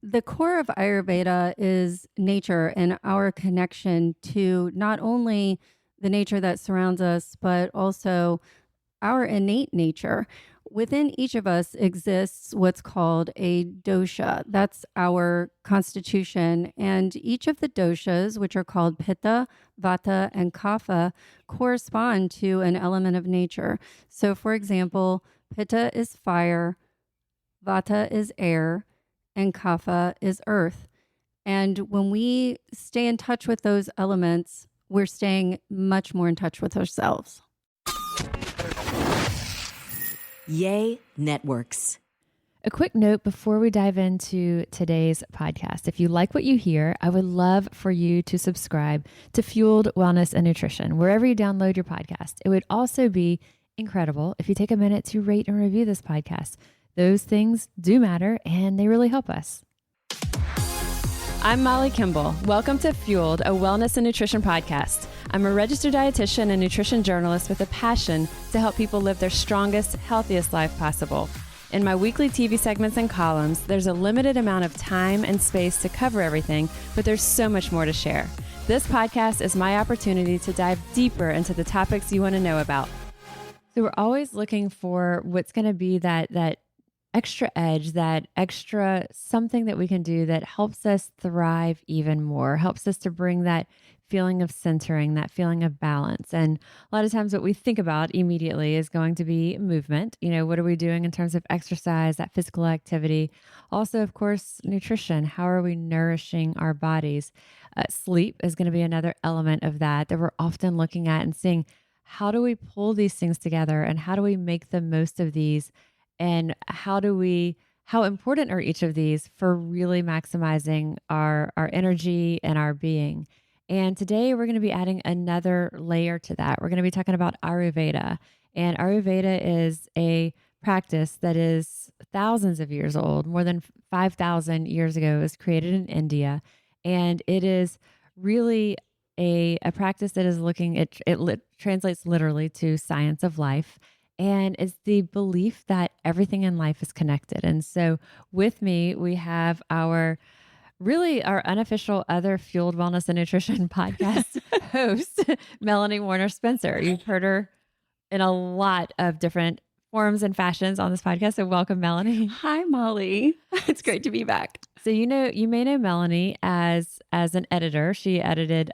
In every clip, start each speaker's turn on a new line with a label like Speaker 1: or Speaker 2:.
Speaker 1: the core of Ayurveda is nature and our connection to not only the nature that surrounds us, but also our innate nature. Within each of us exists what's called a dosha. That's our constitution. And each of the doshas, which are called pitta, vata, and kapha, correspond to an element of nature. So, for example, pitta is fire, vata is air, and kapha is earth. And when we stay in touch with those elements, we're staying much more in touch with ourselves.
Speaker 2: Yay Networks.
Speaker 3: A quick note before we dive into today's podcast. If you like what you hear, I would love for you to subscribe to Fueled Wellness and Nutrition, wherever you download your podcast. It would also be incredible if you take a minute to rate and review this podcast. Those things do matter and they really help us. I'm Molly Kimball. Welcome to Fueled, a wellness and nutrition podcast. I'm a registered dietitian and nutrition journalist with a passion to help people live their strongest, healthiest life possible. In my weekly TV segments and columns, there's a limited amount of time and space to cover everything, but there's so much more to share. This podcast is my opportunity to dive deeper into the topics you want to know about. So we're always looking for what's going to be that extra edge, that extra something that we can do that helps us thrive even more, helps us to bring that feeling of centering, that feeling of balance. And a lot of times what we think about immediately is going to be movement. You know, what are we doing in terms of exercise, that physical activity? Also, of course, nutrition. How are we nourishing our bodies? Sleep is going to be another element of that we're often looking at and seeing, how do we pull these things together and how do we make the most of these? And how important are each of these for really maximizing our energy and our being? And today we're going to be adding another layer to that. We're going to be talking about Ayurveda. And Ayurveda is a practice that is thousands of years old, more than 5,000 years ago. It was created in India. And it is really a practice that is it translates literally to science of life. And it's the belief that everything in life is connected. And so with me, we have our unofficial other Fueled Wellness and Nutrition podcast host, Melanie Warner Spencer. You've heard her in a lot of different forms and fashions on this podcast. So welcome, Melanie.
Speaker 1: Hi, Molly. It's great to be back.
Speaker 3: So you may know Melanie as an editor. She edited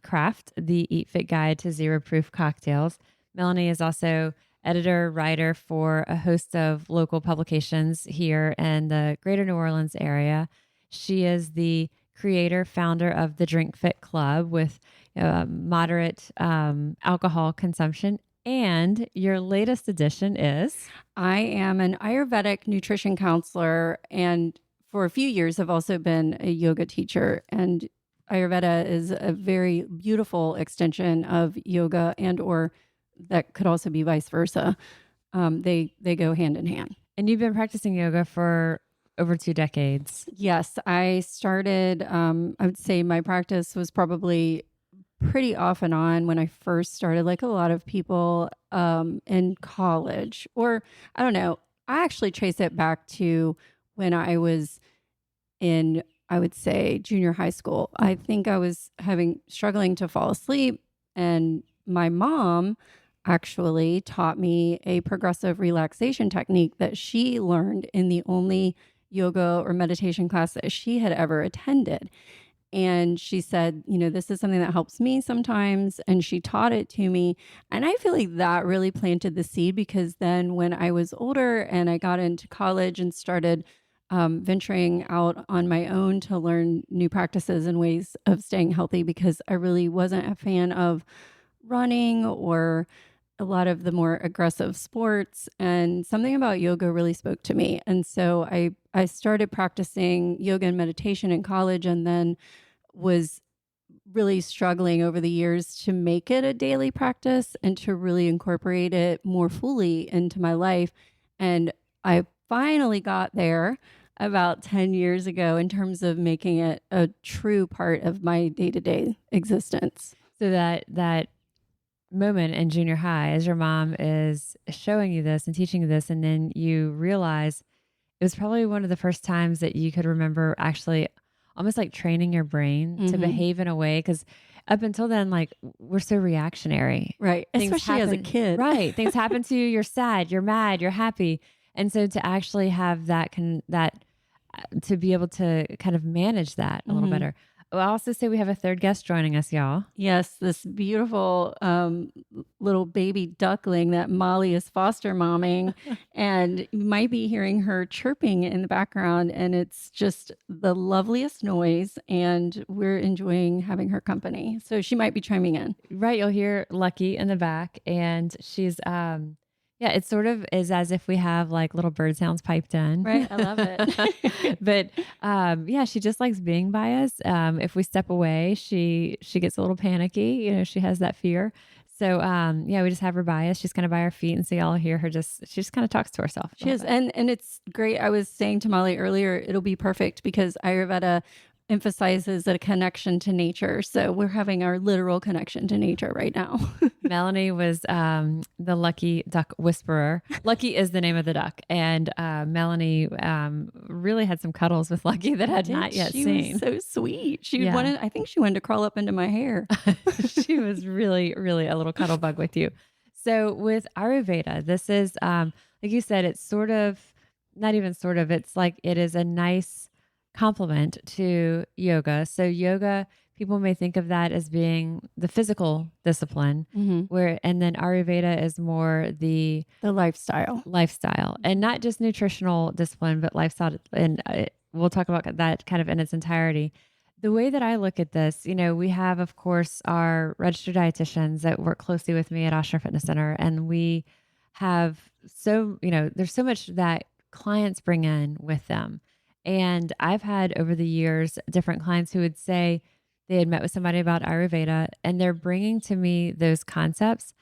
Speaker 3: Craft, the Eat Fit Guide to Zero Proof Cocktails. Melanie is also editor, writer for a host of local publications here in the greater New Orleans area. She is the creator, founder of the Drink Fit Club with moderate alcohol consumption. And your latest edition is?
Speaker 1: I am an Ayurvedic nutrition counselor, and for a few years have also been a yoga teacher. And Ayurveda is a very beautiful extension of yoga, and or that could also be vice versa. They go hand in hand.
Speaker 3: And you've been practicing yoga for over 2 decades.
Speaker 1: Yes, I started, I would say my practice was probably pretty off and on when I first started, like a lot of people in college, or I don't know. I actually trace it back to when I was in, I would say, junior high school. I think I was struggling to fall asleep, and my mom actually taught me a progressive relaxation technique that she learned in the only yoga or meditation class that she had ever attended. And she said, this is something that helps me sometimes. And she taught it to me. And I feel like that really planted the seed, because then when I was older and I got into college and started venturing out on my own to learn new practices and ways of staying healthy, because I really wasn't a fan of running or a lot of the more aggressive sports, and something about yoga really spoke to me. And so I started practicing yoga and meditation in college, and then was really struggling over the years to make it a daily practice and to really incorporate it more fully into my life. And I finally got there about 10 years ago in terms of making it a true part of my day-to-day existence.
Speaker 3: So that moment in junior high, as your mom is showing you this and teaching you this, and then you realize it was probably one of the first times that you could remember actually almost like training your brain to behave in a way. Because up until then, like we're so reactionary.
Speaker 1: Right.
Speaker 3: Things
Speaker 1: Especially as a
Speaker 3: happen,
Speaker 1: kid.
Speaker 3: right? Things happen to you. You're sad. You're mad. You're happy. And so to actually have that to be able to kind of manage that a little better. I'll also say we have a third guest joining us, y'all.
Speaker 1: Yes, this beautiful little baby duckling that Molly is foster momming. And you might be hearing her chirping in the background. And it's just the loveliest noise. And we're enjoying having her company. So she might be chiming in.
Speaker 3: Right. You'll hear Lucky in the back. And she's, yeah, it sort of is as if we have like little bird sounds piped in.
Speaker 1: Right. I love it.
Speaker 3: But yeah, she just likes being by us. If we step away, she gets a little panicky. You know, she has that fear. So yeah, we just have her by us. She's kind of by our feet, and so y'all hear her she just kind of talks to herself.
Speaker 1: She is, and it's great. I was saying to Molly earlier, it'll be perfect because Ayurveda emphasizes a connection to nature. So we're having our literal connection to nature right now.
Speaker 3: Melanie was the lucky duck whisperer. Lucky is the name of the duck. And Melanie really had some cuddles with Lucky that I had not yet seen.
Speaker 1: She was so sweet. I think she wanted to crawl up into my hair.
Speaker 3: She was really, really a little cuddle bug with you. So with Ayurveda, this is, like you said, it's sort of, not even sort of, it's like it is a nice complement to yoga. So yoga, people may think of that as being the physical discipline, and then Ayurveda is more the lifestyle, and not just nutritional discipline, but lifestyle. And we'll talk about that kind of in its entirety. The way that I look at this, you know, we have, of course, our registered dietitians that work closely with me at Ashram Fitness Center, and we have there's so much that clients bring in with them. And I've had over the years different clients who would say they had met with somebody about Ayurveda and they're bringing to me those concepts,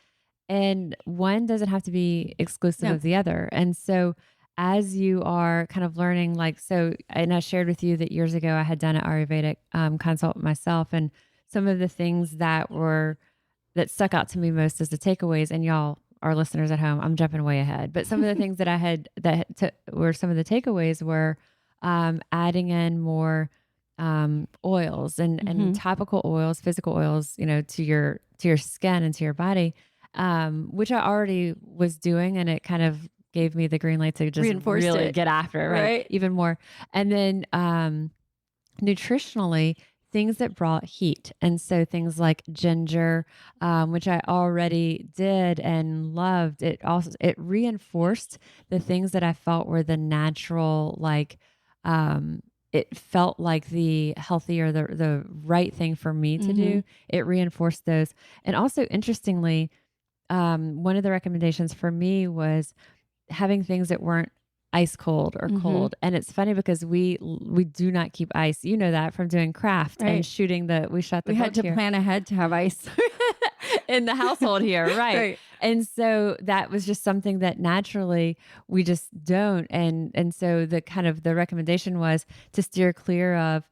Speaker 3: and one doesn't have to be exclusive of the other. And so as you are kind of learning, and I shared with you that years ago I had done an Ayurvedic consult myself, and some of the things that stuck out to me most as the takeaways, and y'all, our listeners at home, I'm jumping way ahead, but some of the things that I had were some of the takeaways were adding in more oils and topical oils, physical oils, you know, to your skin and to your body, which I already was doing, and it kind of gave me the green light to just really get after it, right? Even more. And then nutritionally, things that brought heat. And so things like ginger, which I already did and loved. It reinforced the things that I felt were the natural, it felt like the healthy or the right thing for me to do. It reinforced those. And also, interestingly, one of the recommendations for me was having things that weren't ice cold or cold. And it's funny because we do not keep ice. You know that from doing craft and shooting we had
Speaker 1: to plan ahead to have ice
Speaker 3: in the household here. Right. And so that was just something that naturally we just don't. And so the recommendation was to steer clear of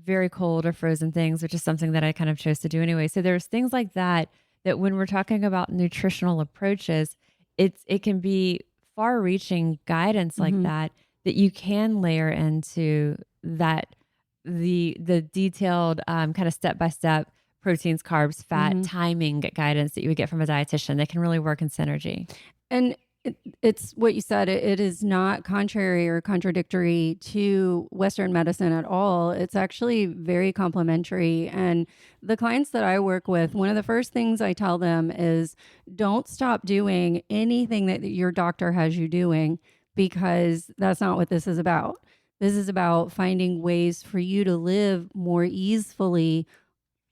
Speaker 3: very cold or frozen things, which is something that I kind of chose to do anyway. So there's things like that when we're talking about nutritional approaches, it can be far-reaching guidance like that you can layer into that the detailed kind of step-by-step proteins, carbs, fat, timing guidance that you would get from a dietitian that can really work in synergy.
Speaker 1: And it's what you said. It is not contrary or contradictory to Western medicine at all. It's actually very complementary. And the clients that I work with, one of the first things I tell them is don't stop doing anything that your doctor has you doing, because that's not what this is about. This is about finding ways for you to live more easily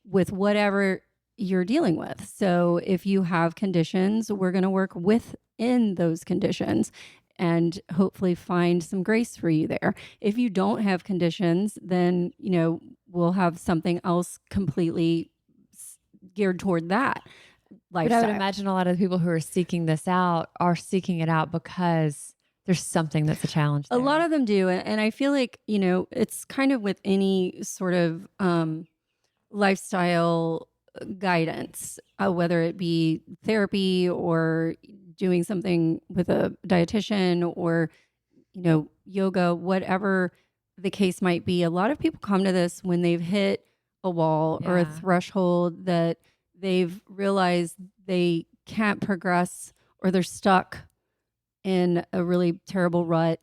Speaker 1: with whatever you're dealing with. So if you have conditions, we're going to work within those conditions and hopefully find some grace for you there. If you don't have conditions, then, we'll have something else completely geared toward that lifestyle.
Speaker 3: But I would imagine a lot of the people who are seeking this out are seeking it out because there's something that's a challenge there.
Speaker 1: A lot of them do. And I feel like, it's kind of with any sort of lifestyle guidance, whether it be therapy or doing something with a dietitian or yoga, whatever the case might be. A lot of people come to this when they've hit a wall or a
Speaker 3: Yeah.
Speaker 1: threshold that they've realized they can't progress, or they're stuck in a really terrible rut,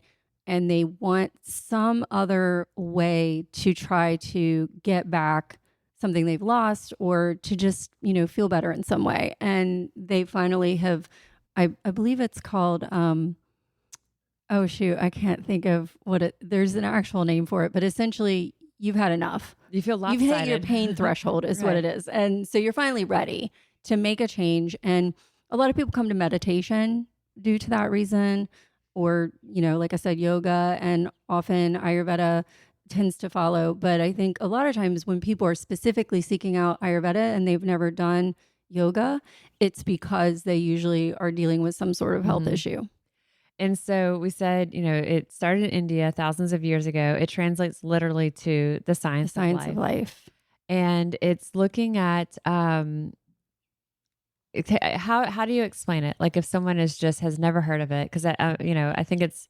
Speaker 1: and they want some other way to try to get back something they've lost, or to just, feel better in some way. And they finally have, I believe it's called, oh shoot, I can't think of there's an actual name for it, but essentially you've had enough.
Speaker 3: You feel
Speaker 1: You've hit your
Speaker 3: lopsided.
Speaker 1: pain threshold is what
Speaker 3: Right.
Speaker 1: it is. And so you're finally ready to make a change. And a lot of people come to meditation due to that reason, or, like I said, yoga, and often Ayurveda tends to follow. But I think a lot of times when people are specifically seeking out Ayurveda and they've never done yoga, it's because they usually are dealing with some sort of health
Speaker 3: Mhm.
Speaker 1: issue.
Speaker 3: And so we said, it started in India thousands of years ago. It translates literally to the
Speaker 1: The
Speaker 3: science of
Speaker 1: science
Speaker 3: life.
Speaker 1: of life.
Speaker 3: And it's looking at how do you explain it? Like if someone has never heard of it, because I think it's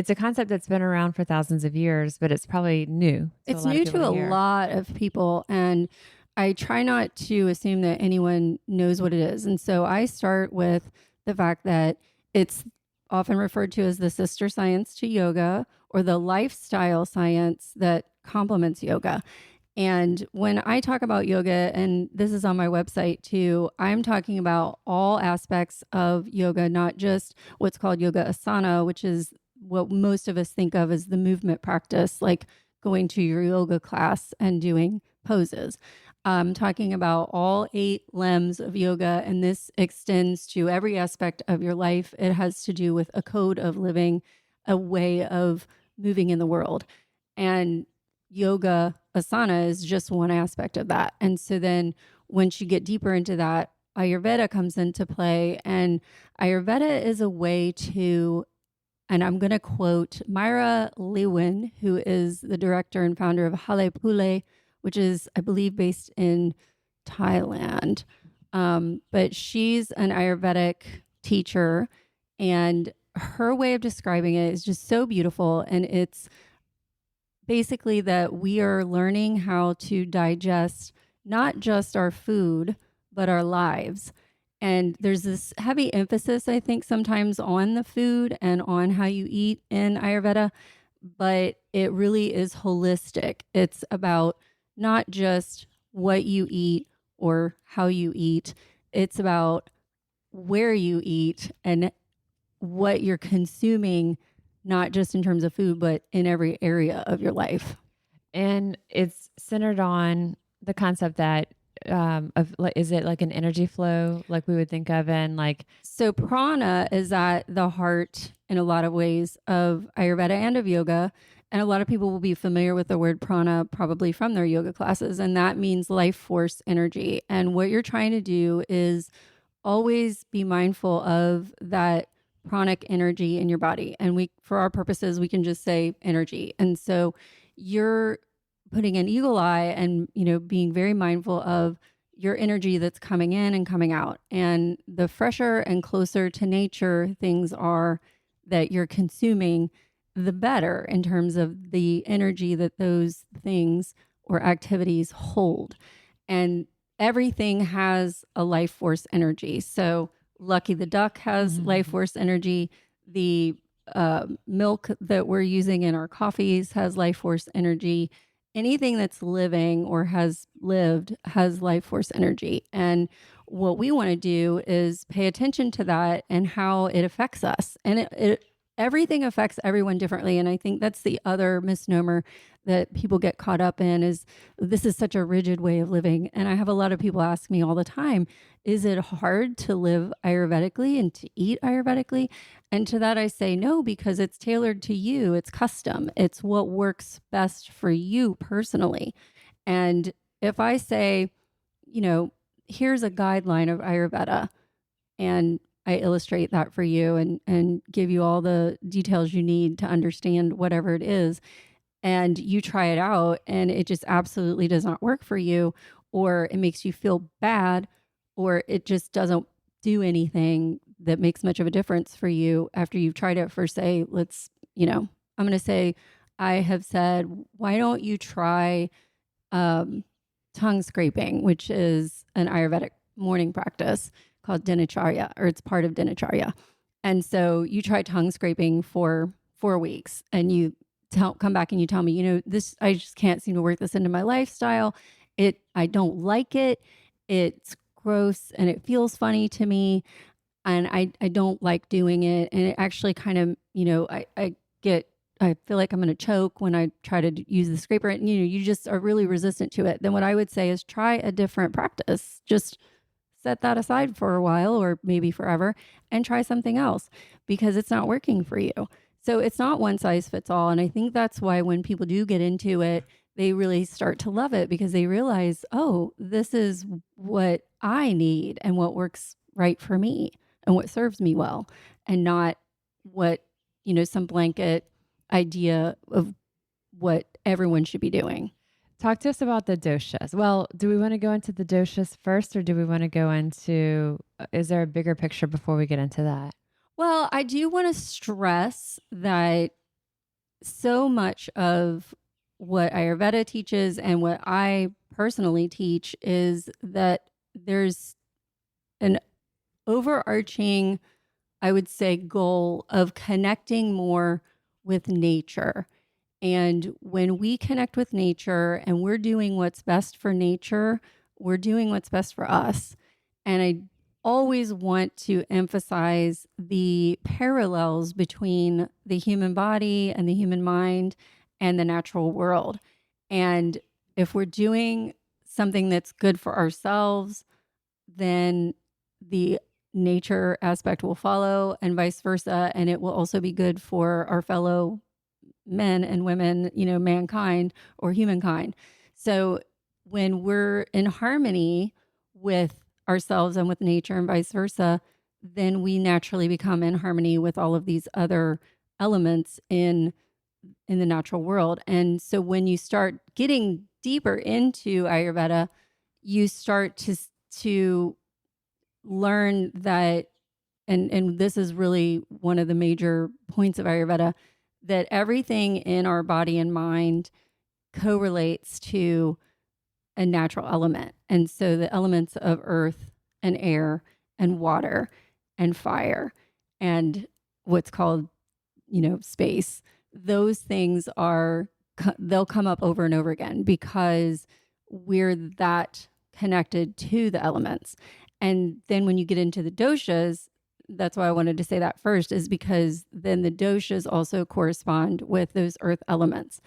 Speaker 3: a concept that's been around for thousands of years, but it's probably new to a
Speaker 1: It's
Speaker 3: lot of
Speaker 1: new
Speaker 3: people
Speaker 1: to
Speaker 3: to
Speaker 1: a
Speaker 3: hear.
Speaker 1: lot of people, and I try not to assume that anyone knows what it is. And so I start with the fact that it's often referred to as the sister science to yoga, or the lifestyle science that complements yoga. And when I talk about yoga, and this is on my website too, I'm talking about all aspects of yoga, not just what's called yoga asana, which is what most of us think of as the movement practice, like going to your yoga class and doing poses. I'm talking about all 8 limbs of yoga, and this extends to every aspect of your life. It has to do with a code of living, a way of moving in the world. And yoga asana is just one aspect of that. And so then once you get deeper into that, Ayurveda comes into play. And Ayurveda is a way to, and I'm going to quote Myra Lewin, who is the director and founder of Hale Pule, which is, I believe, based in Thailand. But she's an Ayurvedic teacher, and her way of describing it is just so beautiful. And it's basically that we are learning how to digest not just our food, but our lives. And there's this heavy emphasis, I think, sometimes on the food and on how you eat in Ayurveda, but it really is holistic. It's about not just what you eat or how you eat, it's about where you eat and what you're consuming, not just in terms of food, but in every area of your life.
Speaker 3: And it's centered on the concept that is it like an energy flow like we would think of, and like
Speaker 1: So, prana is at the heart in a lot of ways of Ayurveda and of yoga. And a lot of people will be familiar with the word prana probably from their yoga classes. And that means life force energy. And what you're trying to do is always be mindful of that pranic energy in your body. And for our purposes, we can just say energy. And so you're putting an eagle eye and, being very mindful of your energy that's coming in and coming out. And the fresher and closer to nature things are that you're consuming, the better in terms of the energy that those things or activities hold. And everything has a life force energy. So Lucky the Duck has life force energy. The milk that we're using in our coffees has life force energy. Anything that's living or has lived has life force energy. And what we want to do is pay attention to that and how it affects us. And everything affects everyone differently. And I think that's the other misnomer that people get caught up in, is this is such a rigid way of living. And I have a lot of people ask me all the time, is it hard to live Ayurvedically and to eat Ayurvedically? And to that I say no, because it's tailored to you. It's custom. It's what works best for you personally. And if I say, here's a guideline of Ayurveda, and I illustrate that for you and give you all the details you need to understand whatever it is, and you try it out and it just absolutely does not work for you, or it makes you feel bad, or it just doesn't do anything that makes much of a difference for you after you've tried it for, say, let's I'm going to say, I have said, why don't you try tongue scraping, which is an Ayurvedic morning practice called dinacharya, or it's part of dinacharya. And so you try tongue scraping for 4 weeks, and you come back and you tell me, this, I just can't seem to work this into my lifestyle. I don't like it. It's gross and it feels funny to me. And I don't like doing it. And it actually kind of, I feel like I'm going to choke when I try to use the scraper. And, you just are really resistant to it. Then what I would say is try a different practice. Just set that aside for a while, or maybe forever, and try something else, because it's not working for you. So it's not one size fits all. And I think that's why when people do get into it, they really start to love it, because they realize, oh, this is what I need and what works right for me and what serves me well, and not what, some blanket idea of what everyone should be doing.
Speaker 3: Talk to us about the doshas. Well, do we want to go into the doshas first, or do we want to go into, is there a bigger picture before we get into that?
Speaker 1: Well, I do want to stress that so much of what Ayurveda teaches and what I personally teach is that there's an overarching, I would say, goal of connecting more with nature. And when we connect with nature and we're doing what's best for nature, we're doing what's best for us. And I always want to emphasize the parallels between the human body and the human mind and the natural world. And if we're doing something that's good for ourselves, then the nature aspect will follow, and vice versa. And it will also be good for our fellow men and women, mankind or humankind. So when we're in harmony with ourselves and with nature and vice versa, then we naturally become in harmony with all of these other elements in the natural world. And so when you start getting deeper into Ayurveda, you start to learn that, and this is really one of the major points of Ayurveda, that everything in our body and mind correlates to a natural element. And so the elements of earth and air and water and fire and what's called, space, those things they'll come up over and over again, because we're that connected to the elements. And then when you get into the doshas, that's why I wanted to say that first, is because then the doshas also correspond with those earth elements.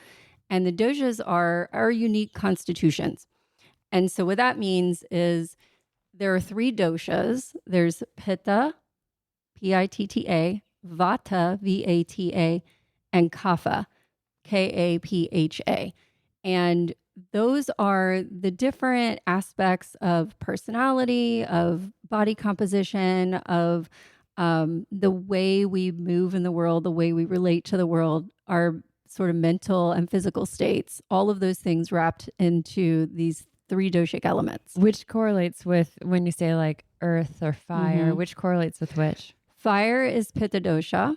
Speaker 1: And the doshas are our unique constitutions. And so what that means is there are 3 doshas. There's Pitta, Pitta, Vata, Vata, and Kapha, Kapha. And those are the different aspects of personality, of body composition, of the way we move in the world, the way we relate to the world, our sort of mental and physical states, all of those things wrapped into these 3 doshic elements.
Speaker 3: Which correlates with, when you say like earth or fire, which correlates with which?
Speaker 1: Fire is Pitta dosha,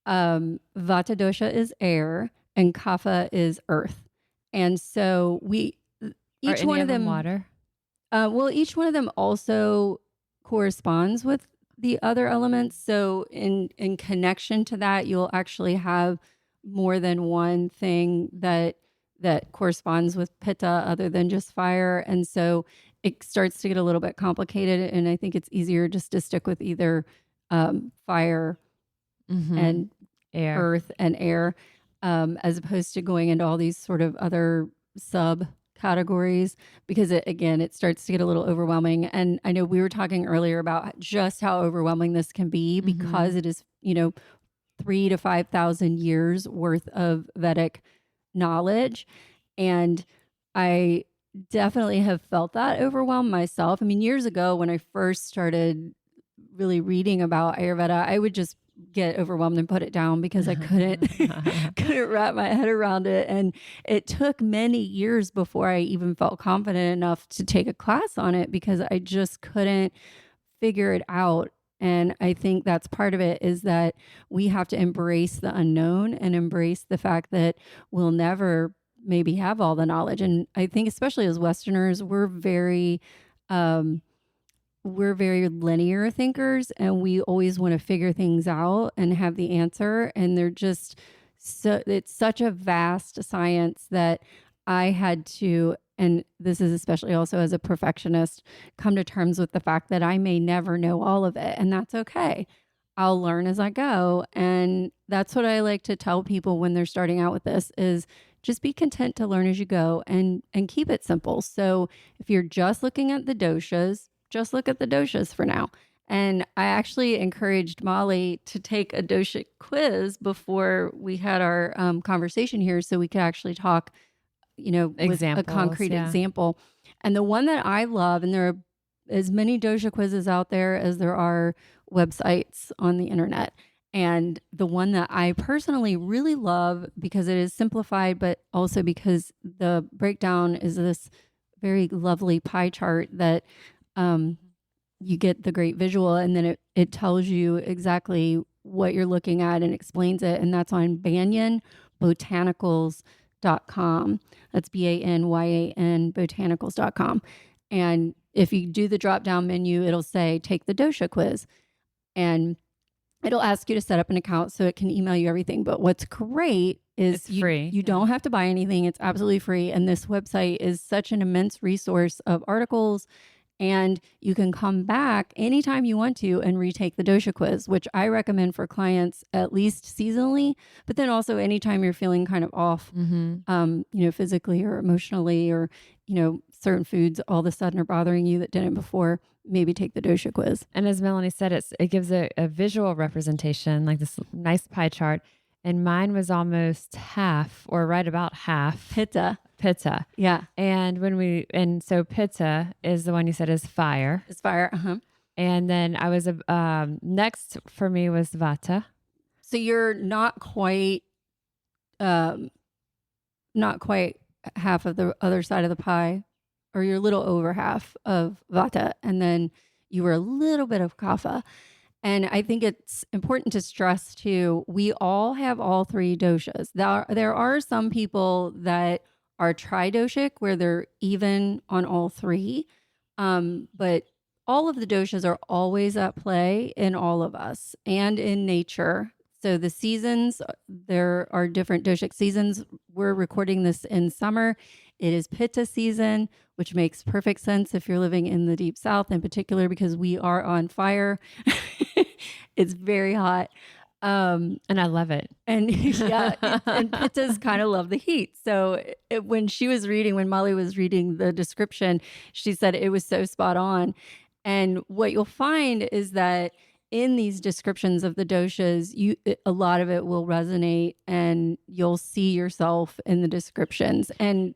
Speaker 1: Vata dosha is air, and Kapha is earth. And so each one of them
Speaker 3: water.
Speaker 1: Well, each one of them also corresponds with the other elements. So in connection to that, you'll actually have more than one thing that corresponds with Pitta other than just fire. And so it starts to get a little bit complicated. And I think it's easier just to stick with either fire and
Speaker 3: air,
Speaker 1: earth and air, as opposed to going into all these sort of other sub categories, because it starts to get a little overwhelming. And I know we were talking earlier about just how overwhelming this can be, because it is, 3,000 to 5,000 years worth of Vedic knowledge. And I definitely have felt that overwhelm myself. I mean, years ago when I first started really reading about Ayurveda, I would just get overwhelmed and put it down, because I couldn't wrap my head around it. And it took many years before I even felt confident enough to take a class on it, because I just couldn't figure it out. And I think that's part of it, is that we have to embrace the unknown and embrace the fact that we'll never maybe have all the knowledge. And I think especially as Westerners, um, we're very linear thinkers, and we always want to figure things out and have the answer. And they're just it's such a vast science that I had to, and this is especially also as a perfectionist, come to terms with the fact that I may never know all of it. And that's okay. I'll learn as I go. And that's what I like to tell people when they're starting out with this, is just be content to learn as you go, and keep it simple. So if you're just looking at the doshas, just look at the doshas for now. And I actually encouraged Molly to take a dosha quiz before we had our conversation here, so we could actually talk, with a concrete example. And the one that I love, and there are as many dosha quizzes out there as there are websites on the internet. And the one that I personally really love, because it is simplified, but also because the breakdown is this very lovely pie chart that you get the great visual, and then it tells you exactly what you're looking at and explains it. And that's on banyanbotanicals.com. That's BANYAN botanicals.com. And if you do the drop down menu, it'll say, take the dosha quiz. And it'll ask you to set up an account so it can email you everything. But what's great is
Speaker 3: it's free.
Speaker 1: You don't have to buy anything. It's absolutely free. And this website is such an immense resource of articles. And you can come back anytime you want to and retake the dosha quiz, which I recommend for clients at least seasonally, but then also anytime you're feeling kind of off, physically or emotionally, or, certain foods all of a sudden are bothering you that didn't before, maybe take the dosha quiz.
Speaker 3: And as Melanie said, it gives a visual representation, like this nice pie chart. And mine was almost half, or right about half.
Speaker 1: Pitta.
Speaker 3: Yeah. And so pitta is the one you said is fire.
Speaker 1: It's fire.
Speaker 3: And then I was, next for me was vata.
Speaker 1: So you're not quite half of the other side of the pie, or you're a little over half of vata, and then you were a little bit of kapha. And I think it's important to stress too, we all have all three doshas. There are some people that are tridoshic, where they're even on all three. But all of the doshas are always at play in all of us and in nature. So the seasons, there are different doshic seasons. We're recording this in summer. It is pitta season, which makes perfect sense if you're living in the deep south, in particular, because we are on fire. It's very hot.
Speaker 3: And I love it.
Speaker 1: And and pittas kind of love the heat. So when Molly was reading the description, she said it was so spot on. And what you'll find is that in these descriptions of the doshas, a lot of it will resonate, and you'll see yourself in the descriptions. And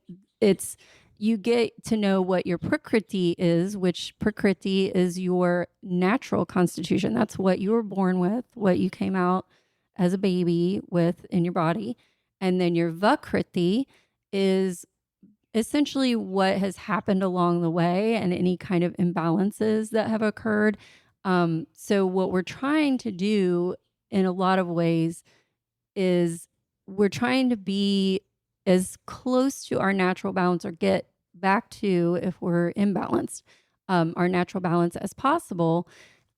Speaker 1: you get to know what your prakriti is, which prakriti is your natural constitution. That's what you were born with, what you came out as a baby with in your body. And then your vakriti is essentially what has happened along the way and any kind of imbalances that have occurred. So what we're trying to do in a lot of ways is we're trying to be as close to our natural balance, or get back to, if we're imbalanced, our natural balance as possible.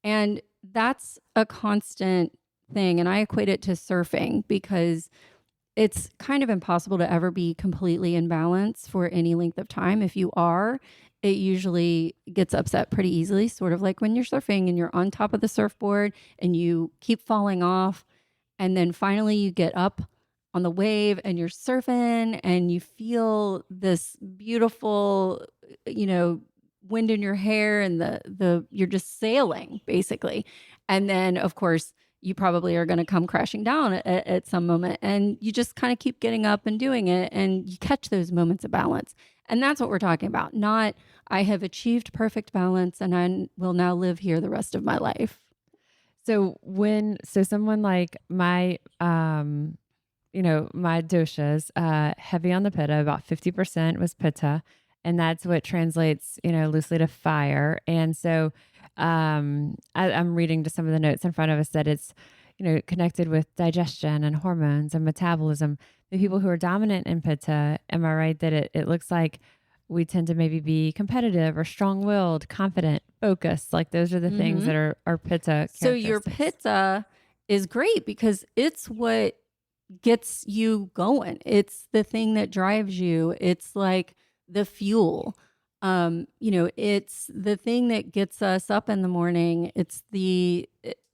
Speaker 1: And that's a constant thing. And I equate it to surfing, because it's kind of impossible to ever be completely in balance for any length of time. If you are, it usually gets upset pretty easily, sort of like when you're surfing and you're on top of the surfboard and you keep falling off. And then finally you get up on the wave and you're surfing and you feel this beautiful, wind in your hair, and you're just sailing basically. And then of course you probably are going to come crashing down at some moment, and you just kind of keep getting up and doing it, and you catch those moments of balance. And that's what we're talking about. Not, I have achieved perfect balance and I will now live here the rest of my life.
Speaker 3: So someone like my, my doshas, heavy on the pitta, about 50% was pitta. And that's what translates, loosely to fire. And so I'm reading to some of the notes in front of us that it's, connected with digestion and hormones and metabolism. The people who are dominant in Pitta, am I right that it looks like we tend to maybe be competitive or strong-willed, confident, focused? Like those are the things
Speaker 1: Mm-hmm.
Speaker 3: that are Pitta
Speaker 1: So your
Speaker 3: characteristics.
Speaker 1: pitta is great because it's what gets you going. It's the thing that drives you. It's like the fuel. It's the thing that gets us up in the morning. It's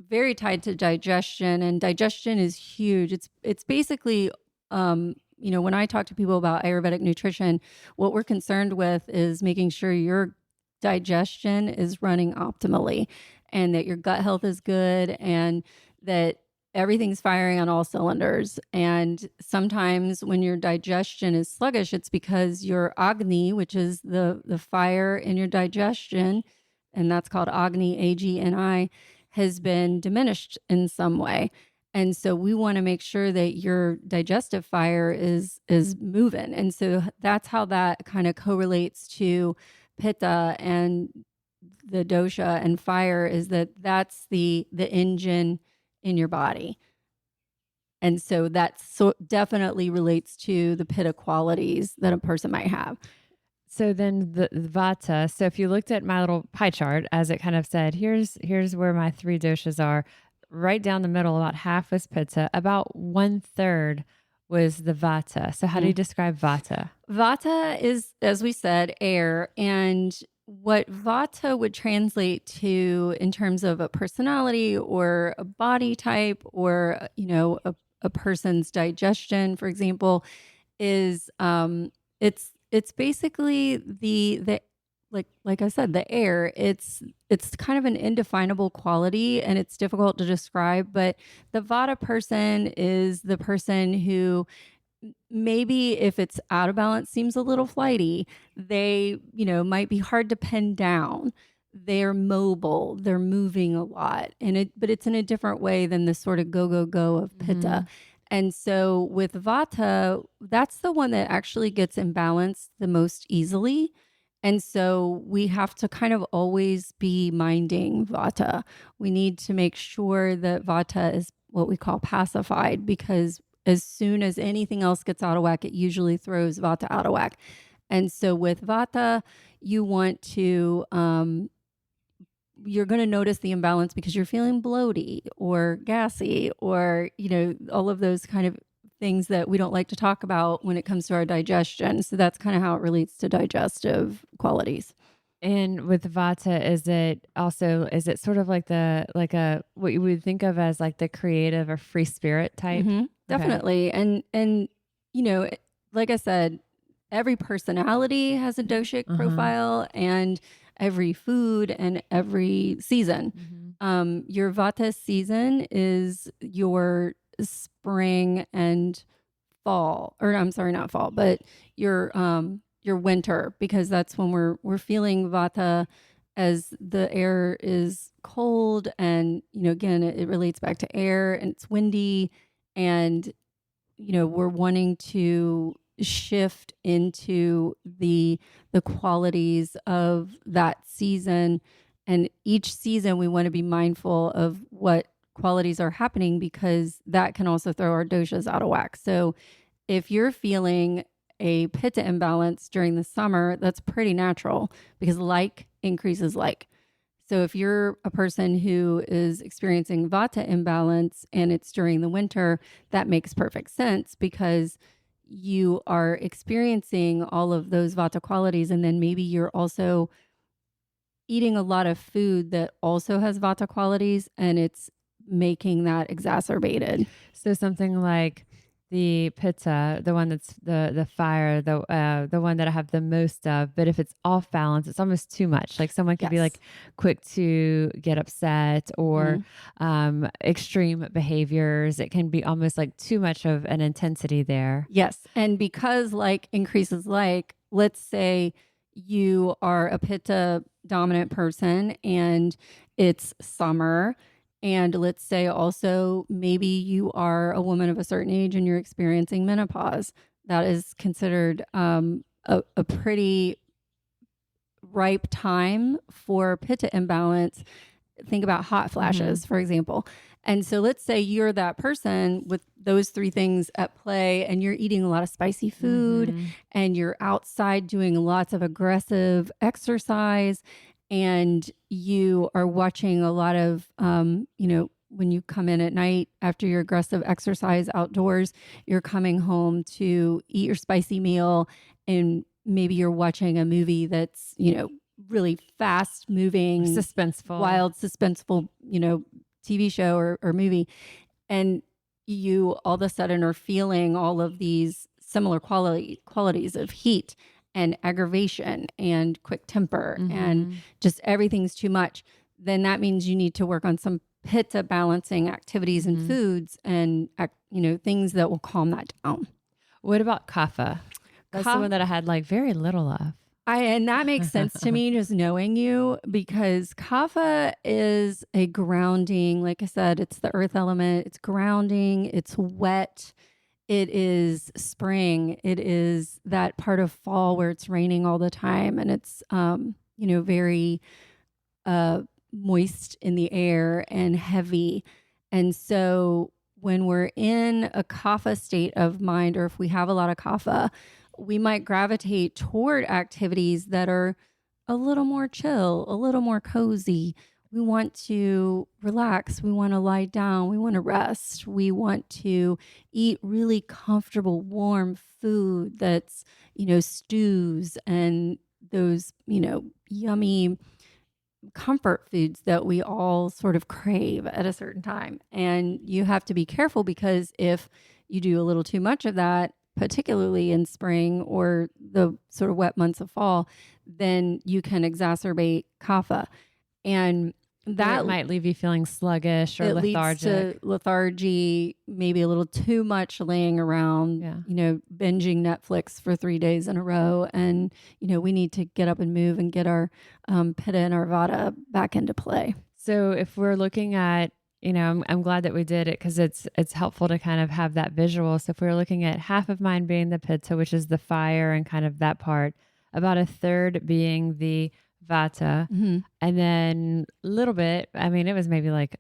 Speaker 1: very tied to digestion, and digestion is huge. It's basically when I talk to people about Ayurvedic nutrition, what we're concerned with is making sure your digestion is running optimally and that your gut health is good and that everything's firing on all cylinders. And sometimes when your digestion is sluggish, it's because your Agni, which is the fire in your digestion, and that's called Agni, Agni, has been diminished in some way. And so we want to make sure that your digestive fire is moving. And so that's how that kind of correlates to pitta and the dosha and fire, is that's the engine in your body. And so that definitely relates to the pitta qualities that a person might have.
Speaker 3: So then the vata. So if you looked at my little pie chart, as it kind of said, here's where my three doshas are. Right down the middle, about half was pitta, about 1/3 was the vata. So how do you describe vata?
Speaker 1: Vata is, as we said, air. And what vata would translate to in terms of a personality or a body type or, a person's digestion, for example, is it's basically the like I said, the air. It's kind of an indefinable quality and it's difficult to describe, but the vata person is the person who maybe if it's out of balance seems a little flighty. They, might be hard to pin down. They're mobile, they're moving a lot. But it's in a different way than the sort of go of pitta. And so with vata, that's the one that actually gets imbalanced the most easily. And so we have to kind of always be minding vata. We need to make sure that vata is what we call pacified, because as soon as anything else gets out of whack, it usually throws vata out of whack. And so with vata, you want to, you're going to notice the imbalance because you're feeling bloaty or gassy or, all of those kind of things that we don't like to talk about when it comes to our digestion. So that's kind of how it relates to digestive qualities.
Speaker 3: And with vata, is it sort of like what you would think of as like the creative or free spirit type?
Speaker 1: Mm-hmm.
Speaker 3: Okay.
Speaker 1: Definitely. And, like I said, every personality has a doshic profile and every food and every season. Your vata season is your spring and fall, or I'm sorry, not fall, but your winter, because that's when we're feeling vata as the air is cold and again it relates back to air and it's windy and we're wanting to shift into the qualities of that season, and each season we want to be mindful of what qualities are happening because that can also throw our doshas out of whack. So if you're feeling a pitta imbalance during the summer, that's pretty natural because like increases like. So if you're a person who is experiencing vata imbalance and it's during the winter, that makes perfect sense because you are experiencing all of those vata qualities. And then maybe you're also eating a lot of food that also has vata qualities and it's making that exacerbated.
Speaker 3: So something like the pitta, the one that's the fire, the one that I have the most of, but if it's off balance, it's almost too much. Like someone could be like quick to get upset or extreme behaviors. It can be almost like too much of an intensity there.
Speaker 1: Yes. And because like increases like, let's say you are a pitta dominant person and it's summer. And let's say also maybe you are a woman of a certain age and you're experiencing menopause. That is considered a pretty ripe time for pitta imbalance. Think about hot flashes, for example. And so let's say you're that person with those three things at play and you're eating a lot of spicy food and you're outside doing lots of aggressive exercise and you are watching a lot of, when you come in at night after your aggressive exercise outdoors, you're coming home to eat your spicy meal and maybe you're watching a movie that's, really fast moving,
Speaker 3: Suspenseful.
Speaker 1: wild, suspenseful, TV show or movie. And you all of a sudden are feeling all of these similar qualities of heat and aggravation and quick temper and just everything's too much. Then that means you need to work on some pitta balancing activities and foods and, things that will calm that down.
Speaker 3: What about kapha? That's the one that I had like very little of.
Speaker 1: And that makes sense to me just knowing you, because kapha is a grounding, like I said, it's the earth element, it's grounding, it's wet, it is spring, it is that part of fall where it's raining all the time and it's, very moist in the air and heavy. And so when we're in a kapha state of mind, or if we have a lot of kapha, we might gravitate toward activities that are a little more chill, a little more cozy. We want to relax. We want to lie down. We want to rest. We want to eat really comfortable, warm food that's, stews and those, yummy comfort foods that we all sort of crave at a certain time. And you have to be careful, because if you do a little too much of that, particularly in spring or the sort of wet months of fall, then you can exacerbate kapha. And that
Speaker 3: might leave you feeling sluggish or lethargic.
Speaker 1: Leads to lethargy, maybe a little too much laying around, binging Netflix for 3 days in a row. And, we need to get up and move and get our pitta and our vata back into play.
Speaker 3: So if we're looking at, I'm glad that we did it, because it's helpful to kind of have that visual. So if we're looking at half of mine being the pitta, which is the fire and kind of that part, about a third being the vata, and then a little bit, it was maybe like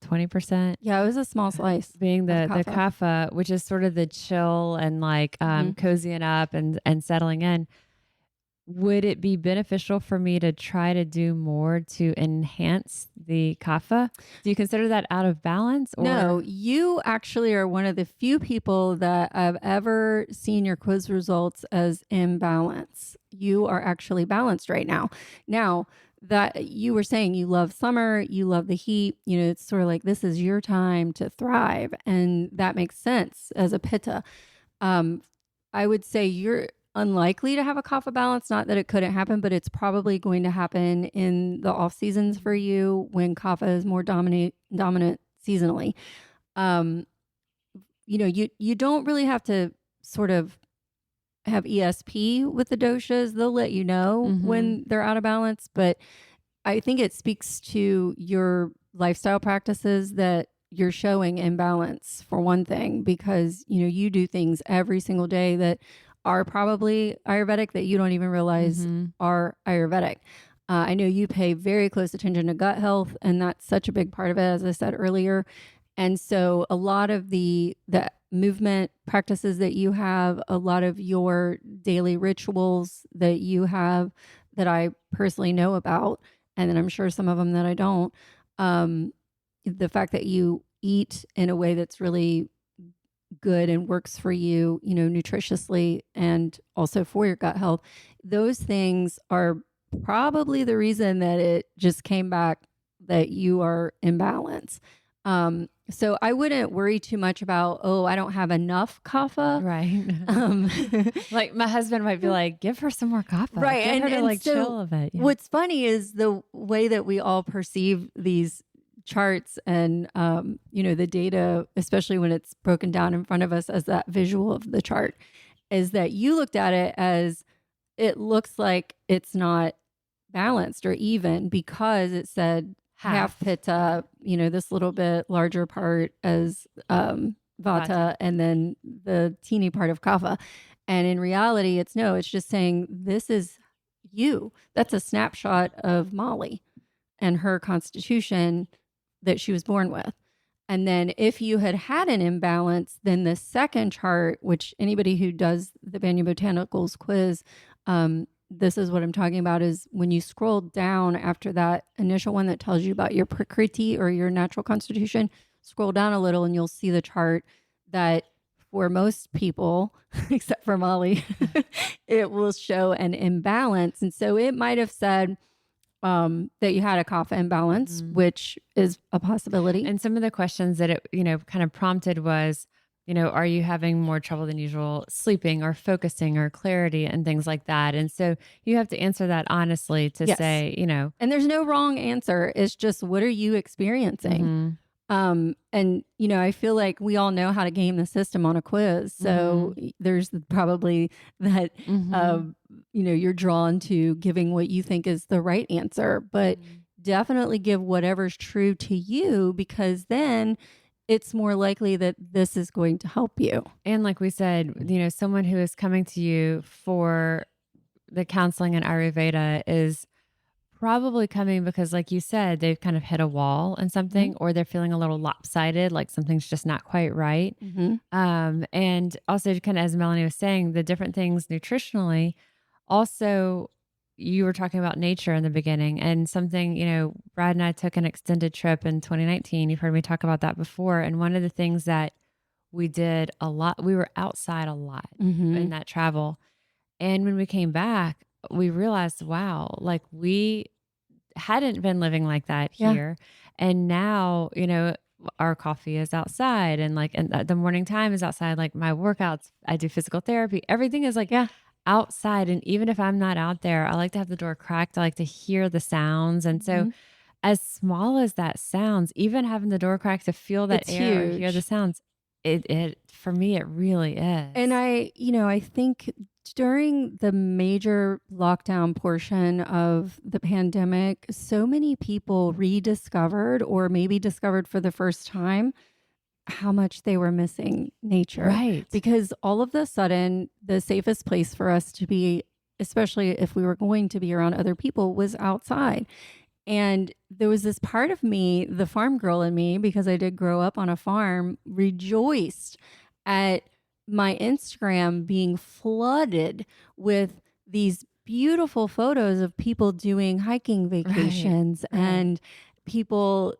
Speaker 3: 20%.
Speaker 1: Yeah, it was a small slice.
Speaker 3: Being the kapha, which is sort of the chill and like cozying up and settling in. Would it be beneficial for me to try to do more to enhance the kapha? Do you consider that out of balance? Or?
Speaker 1: No, you actually are one of the few people that I've ever seen your quiz results as imbalance. You are actually balanced right now. Now, that you were saying you love summer, you love the heat, it's sort of like this is your time to thrive. And that makes sense as a pitta. I would say you're unlikely to have a kapha balance. Not that it couldn't happen, but it's probably going to happen in the off seasons for you when kapha is more dominant seasonally. You don't really have to sort of have ESP with the doshas. They'll let you know when they're out of balance, but I think it speaks to your lifestyle practices that you're showing imbalance, for one thing, because you do things every single day that are probably Ayurvedic that you don't even realize are Ayurvedic. I know you pay very close attention to gut health, and that's such a big part of it, as I said earlier. And so a lot of the movement practices that you have, a lot of your daily rituals that you have that I personally know about, and then I'm sure some of them that I don't, the fact that you eat in a way that's really good and works for you, nutritiously and also for your gut health, those things are probably the reason that it just came back that you are in balance. So I wouldn't worry too much about, I don't have enough kapha.
Speaker 3: Right. Like my husband might be like, give her some more kapha.
Speaker 1: Right.
Speaker 3: Get her to like
Speaker 1: so
Speaker 3: chill a bit. Yeah.
Speaker 1: What's funny is the way that we all perceive these charts and, the data, especially when it's broken down in front of us as that visual of the chart, is that you looked at it as it looks like it's not balanced or even, because it said half pitta, this little bit larger part as vata, and then the teeny part of kapha. And in reality, it's just saying this is you. That's a snapshot of Molly and her constitution that she was born with. And then if you had an imbalance, then the second chart, which anybody who does the Banyan Botanicals quiz, this is what I'm talking about, is when you scroll down after that initial one that tells you about your Prakriti or your natural constitution, scroll down a little and you'll see the chart that for most people, except for Molly, it will show an imbalance. And so it might have said that you had a kapha imbalance, which is a possibility.
Speaker 3: And some of the questions that it, kind of prompted was, are you having more trouble than usual sleeping or focusing or clarity and things like that? And so you have to answer that honestly to say,
Speaker 1: And there's no wrong answer. It's just, what are you experiencing? And, I feel like we all know how to game the system on a quiz. So there's probably that, you're drawn to giving what you think is the right answer, but definitely give whatever's true to you, because then it's more likely that this is going to help you.
Speaker 3: And like we said, someone who is coming to you for the counseling in Ayurveda is probably coming because, like you said, they've kind of hit a wall in something, or they're feeling a little lopsided, like something's just not quite right. And also, kind of as Melanie was saying, the different things nutritionally. Also, you were talking about nature in the beginning, and something, Brad and I took an extended trip in 2019. You've heard me talk about that before. And one of the things that we did a lot, we were outside a lot in that travel. And when we came back, we realized, wow, like we hadn't been living like that here. And now, our coffee is outside, and the morning time is outside. Like my workouts, I do physical therapy. Everything is outside. And even if I'm not out there, I like to have the door cracked. I like to hear the sounds. And so as small as that sounds, even having the door cracked to feel that air, hear the sounds, it for me, it really is.
Speaker 1: And I think during the major lockdown portion of the pandemic, so many people rediscovered, or maybe discovered for the first time, how much they were missing nature.
Speaker 3: Right.
Speaker 1: Because all of a sudden, the safest place for us to be, especially if we were going to be around other people, was outside. And there was this part of me, the farm girl in me, because I did grow up on a farm, rejoiced at my Instagram being flooded with these beautiful photos of people doing hiking vacations and people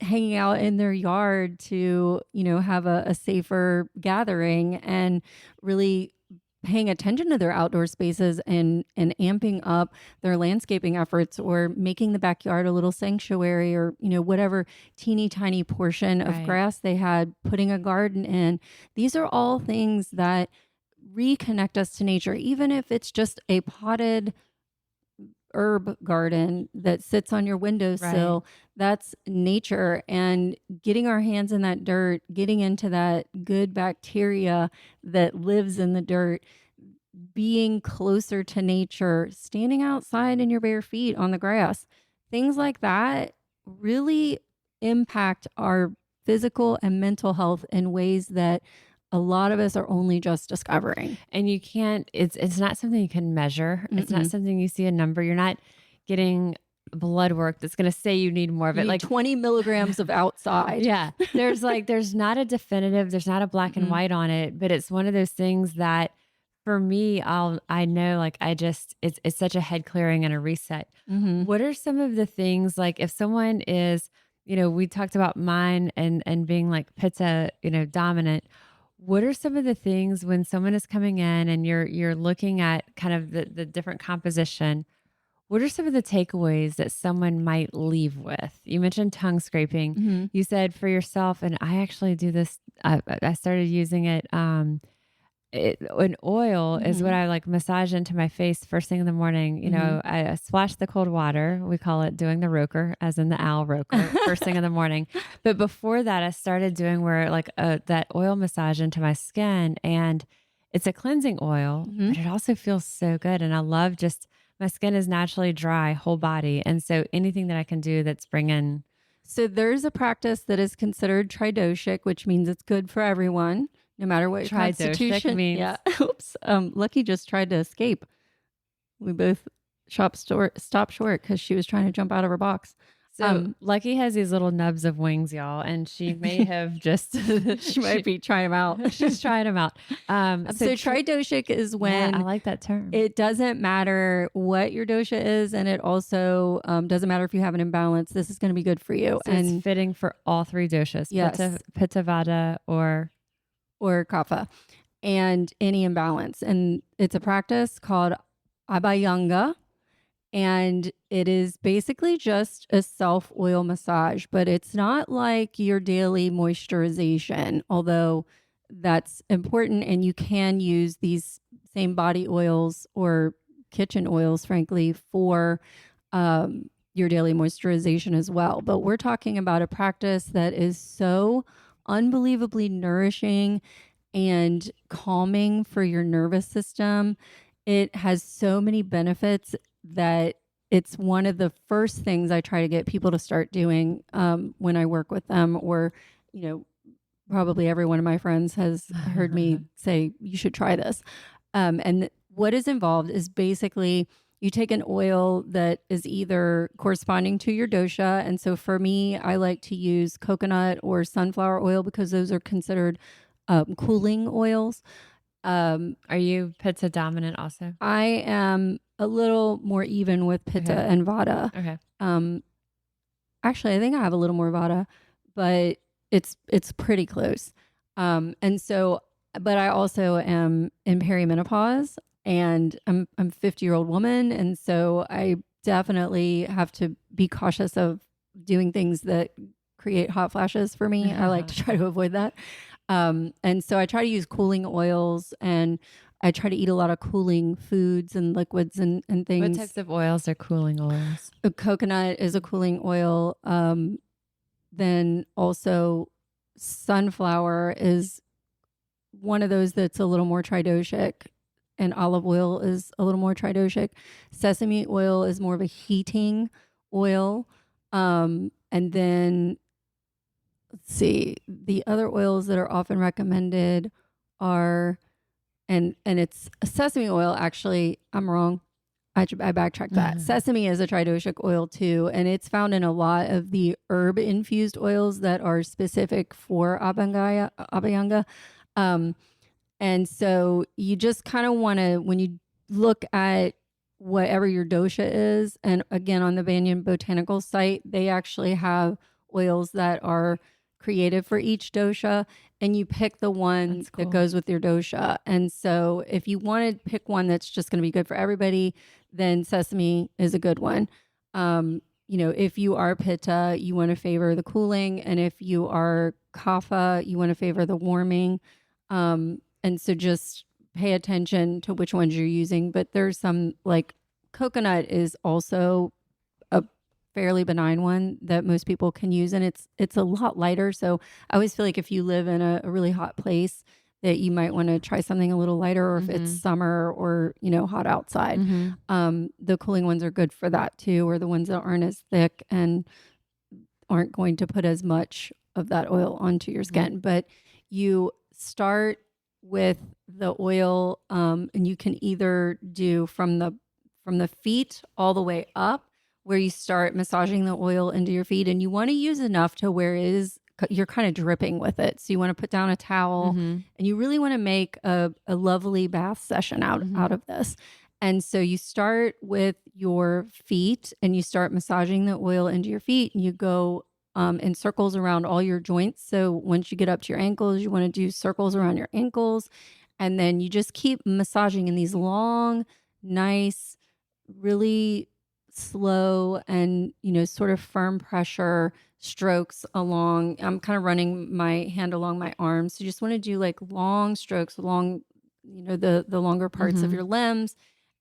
Speaker 1: hanging out in their yard to, have a safer gathering, and really paying attention to their outdoor spaces and amping up their landscaping efforts, or making the backyard a little sanctuary, or, whatever teeny tiny portion of grass they had, putting a garden in. These are all things that reconnect us to nature, even if it's just a potted herb garden that sits on your windowsill. That's nature. And getting our hands in that dirt, getting into that good bacteria that lives in the dirt, being closer to nature, standing outside in your bare feet on the grass, things like that really impact our physical and mental health in ways that a lot of us are only just discovering.
Speaker 3: And you can't, it's not something you can measure. It's not something you see a number. You're not getting blood work that's going to say you need more of it.
Speaker 1: Like 20 milligrams of outside.
Speaker 3: There's not a definitive, there's not a black and white on it, but it's one of those things that for me, I know, like, it's such a head clearing and a reset. What are some of the things, like if someone is, we talked about mine and being like pitta, dominant. What are some of the things when someone is coming in and you're looking at kind of the different composition? What are some of the takeaways that someone might leave with? You mentioned tongue scraping. You said for yourself, and I actually do this. I started using it. An oil is what I like massage into my face first thing in the morning. I splash the cold water. We call it doing the roker, as in the owl roker, first thing in the morning. But before that, I started doing that oil massage into my skin, and it's a cleansing oil, but it also feels so good. And I love my skin is naturally dry, whole body. And so anything that I can do that's bringing.
Speaker 1: So there's a practice that is considered tridoshic, which means it's good for everyone, no matter what your constitution
Speaker 3: means.
Speaker 1: Yeah. Oops. Lucky just tried to escape. We both stopped short because she was trying to jump out of her box.
Speaker 3: So Lucky has these little nubs of wings, y'all, and she may have just
Speaker 1: She might be trying them out.
Speaker 3: She's trying them out.
Speaker 1: So tridoshic is when
Speaker 3: I like that term.
Speaker 1: it doesn't matter what your dosha is, and it also doesn't matter if you have an imbalance. This is going to be good for you,
Speaker 3: So
Speaker 1: and
Speaker 3: it's fitting for all three doshas.
Speaker 1: Yes.
Speaker 3: Pitta, Vata, or
Speaker 1: kapha, and any imbalance. And it's a practice called Abhyanga. And it is basically just a self oil massage, but it's not like your daily moisturization, although that's important. And you can use these same body oils or kitchen oils, frankly, for your daily moisturization as well. But we're talking about a practice that is so unbelievably nourishing and calming for your nervous system. It has so many benefits that it's one of the first things I try to get people to start doing when I work with them, or, probably every one of my friends has heard me say, you should try this. And what is involved is basically you take an oil that is either corresponding to your dosha. And so for me, I like to use coconut or sunflower oil because those are considered cooling oils.
Speaker 3: Are you Pitta dominant also?
Speaker 1: I am a little more even with Pitta and Vata.
Speaker 3: Okay.
Speaker 1: Actually, I think I have a little more Vata, but it's pretty close. And so, but I also am in perimenopause, and I'm a 50-year-old woman, and so I definitely have to be cautious of doing things that create hot flashes for me. I like to try to avoid that. And so I try to use cooling oils, and I try to eat a lot of cooling foods and liquids and things.
Speaker 3: What types of oils are cooling oils?
Speaker 1: Coconut is a cooling oil. Then also sunflower is one of those that's a little more tridoshic, and olive oil is a little more tridoshic. Sesame oil is more of a heating oil. And then let's see, the other oils that are often recommended are, and it's sesame oil. Actually, I'm wrong. I backtracked that. Sesame is a tridoshic oil too, and it's found in a lot of the herb infused oils that are specific for Abhyanga. And so you just kind of want to, when you look at whatever your dosha is, and again, on the Banyan Botanical site, they actually have oils that are created for each dosha, and you pick the one that goes with your dosha. And so if you want to pick one that's just going to be good for everybody, then sesame is a good one. If you are Pitta, you want to favor the cooling, and if you are Kapha, you want to favor the warming. And so just pay attention to which ones you're using. But there's some, like coconut is also a fairly benign one that most people can use, and it's a lot lighter. So I always feel like if you live in a really hot place, that you might want to try something a little lighter, or if it's summer or hot outside. The cooling ones are good for that too, or the ones that aren't as thick and aren't going to put as much of that oil onto your skin. But you start with the oil, and you can either do from the feet all the way up, where you start massaging the oil into your feet, and you want to use enough to where you're kind of dripping with it. So you want to put down a towel, and you really want to make a lovely bath session out of this. And so you start with your feet, and you start massaging the oil into your feet, and you go in circles around all your joints. So once you get up to your ankles, you want to do circles around your ankles. And then you just keep massaging in these long, nice, really slow and, sort of firm pressure strokes along. I'm kind of running my hand along my arms. So you just want to do like long strokes along, the longer parts of your limbs.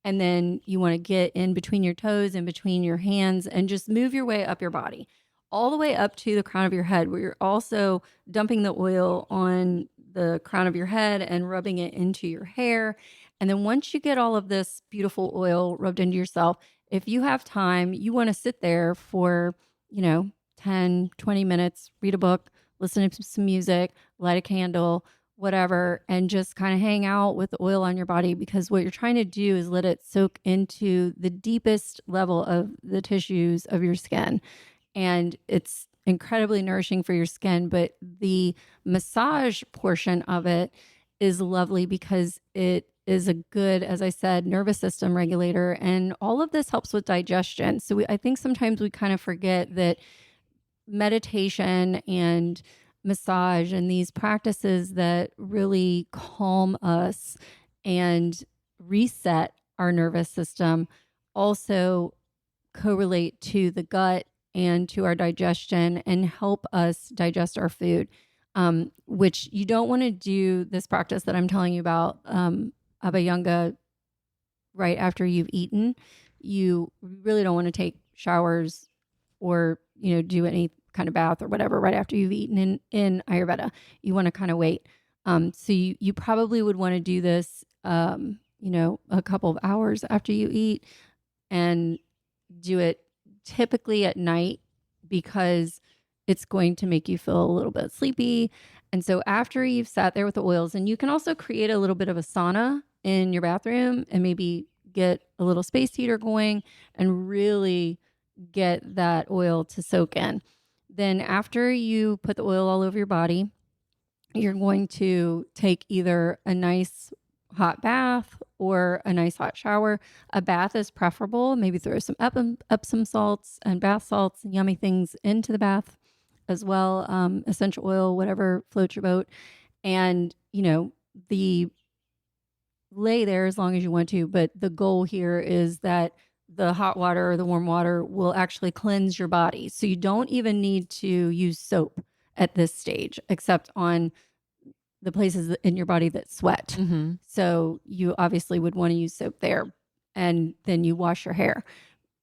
Speaker 1: And then you want to get in between your toes and between your hands, and just move your way up your body, all the way up to the crown of your head, where you're also dumping the oil on the crown of your head and rubbing it into your hair. And then once you get all of this beautiful oil rubbed into yourself, if you have time, you want to sit there for, 10, 20 minutes, read a book, listen to some music, light a candle, whatever, and just kind of hang out with the oil on your body, because what you're trying to do is let it soak into the deepest level of the tissues of your skin. And it's incredibly nourishing for your skin. But the massage portion of it is lovely because it is a good, as I said, nervous system regulator. And all of this helps with digestion. So I think sometimes we kind of forget that meditation and massage and these practices that really calm us and reset our nervous system also correlate to the gut and to our digestion and help us digest our food, which you don't want to do this practice that I'm telling you about, Abhyanga, right after you've eaten. You really don't want to take showers or, do any kind of bath or whatever right after you've eaten in Ayurveda. You want to kind of wait. So you probably would want to do this, a couple of hours after you eat, and do it typically at night, because it's going to make you feel a little bit sleepy. And so after you've sat there with the oils, and you can also create a little bit of a sauna in your bathroom and maybe get a little space heater going and really get that oil to soak in. Then after you put the oil all over your body, you're going to take either a nice hot bath or a nice hot shower. A bath is preferable. Maybe throw some Epsom salts and bath salts and yummy things into the bath as well. Essential oil, whatever floats your boat. And, the lay there as long as you want to. But the goal here is that the hot water or the warm water will actually cleanse your body. So you don't even need to use soap at this stage, except on the places in your body that sweat.
Speaker 3: Mm-hmm.
Speaker 1: So you obviously would want to use soap there, and then you wash your hair,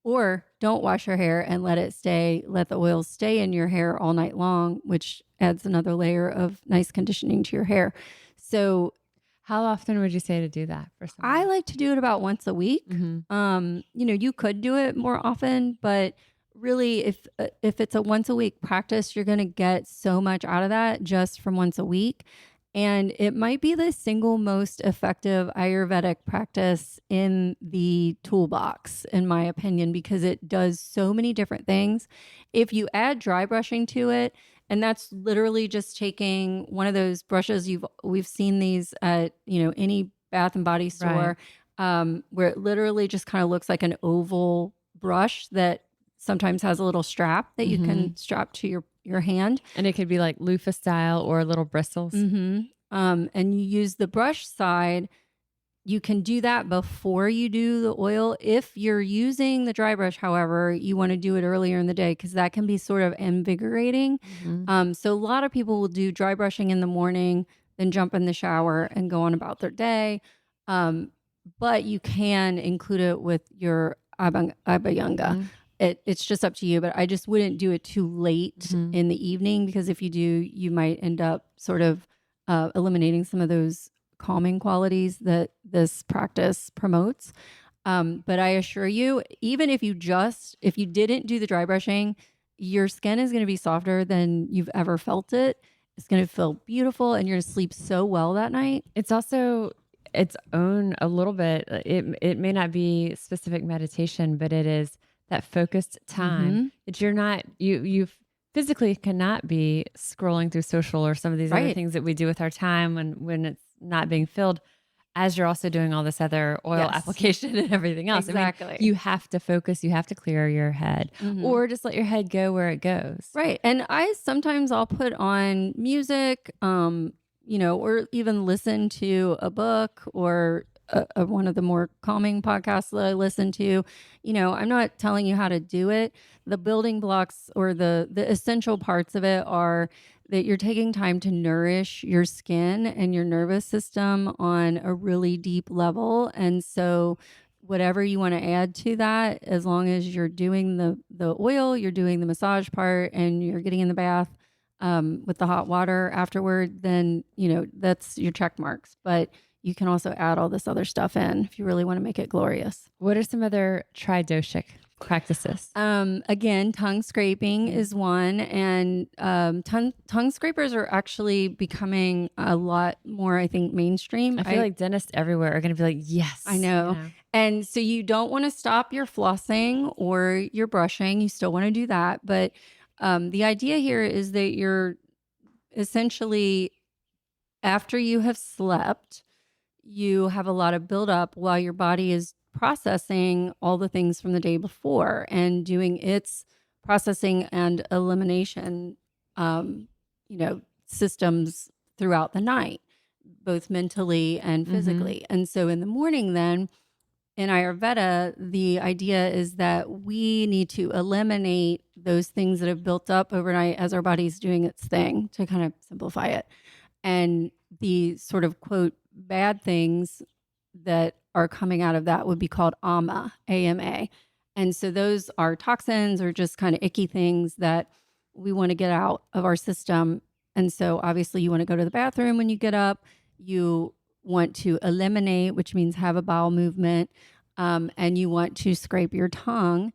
Speaker 1: or don't wash your hair and let the oils stay in your hair all night long, which adds another layer of nice conditioning to your hair. So
Speaker 3: how often would you say to do that for someone?
Speaker 1: I like to do it about once a week.
Speaker 3: Mm-hmm.
Speaker 1: You could do it more often, but really if it's a once a week practice, you're going to get so much out of that just from once a week. And it might be the single most effective Ayurvedic practice in the toolbox, in my opinion, because it does so many different things. If you add dry brushing to it, and that's literally just taking one of those brushes we've seen these at, any bath and body store, where it literally just kind of looks like an oval brush that sometimes has a little strap that you can strap to your hand.
Speaker 3: And it could be like loofah style or little bristles.
Speaker 1: And you use the brush side. You can do that before you do the oil. If you're using the dry brush, however, you want to do it earlier in the day, because that can be sort of invigorating. So a lot of people will do dry brushing in the morning, then jump in the shower and go on about their day. But you can include it with your Abhyanga. It's just up to you, but I just wouldn't do it too late in the evening, because if you do, you might end up sort of eliminating some of those calming qualities that this practice promotes. But I assure you, even if you didn't do the dry brushing, your skin is going to be softer than you've ever felt it. It's going to feel beautiful, and you're going to sleep so well that night.
Speaker 3: It's also its own a little bit. It may not be specific meditation, but it is that focused time that you're not, you physically cannot be scrolling through social or some of these other things that we do with our time when it's not being filled, as you're also doing all this other oil application and everything else.
Speaker 1: Exactly.
Speaker 3: I mean, you have to focus, you have to clear your head, or just let your head go where it goes.
Speaker 1: Right. And I'll put on music, or even listen to a book or one of the more calming podcasts that I listen to. I'm not telling you how to do it. The building blocks or the essential parts of it are that you're taking time to nourish your skin and your nervous system on a really deep level. And so whatever you want to add to that, as long as you're doing the oil, you're doing the massage part, and you're getting in the bath with the hot water afterward, then, that's your check marks. But you can also add all this other stuff in if you really want to make it glorious.
Speaker 3: What are some other tridoshic practices?
Speaker 1: Again, tongue scraping is one, and tongue scrapers are actually becoming a lot more, I think, mainstream.
Speaker 3: I feel like dentists everywhere are going to be like, yes.
Speaker 1: I know. And so you don't want to stop your flossing or your brushing. You still want to do that. But the idea here is that you're essentially, after you have slept, you have a lot of buildup while your body is processing all the things from the day before and doing its processing and elimination, systems throughout the night, both mentally and physically. And so in the morning, then in Ayurveda, the idea is that we need to eliminate those things that have built up overnight as our body's doing its thing, to kind of simplify it. And the sort of quote bad things that are coming out of that would be called AMA, AMA. And so those are toxins or just kind of icky things that we want to get out of our system. And so obviously you want to go to the bathroom when you get up. You want to eliminate, which means have a bowel movement, and you want to scrape your tongue,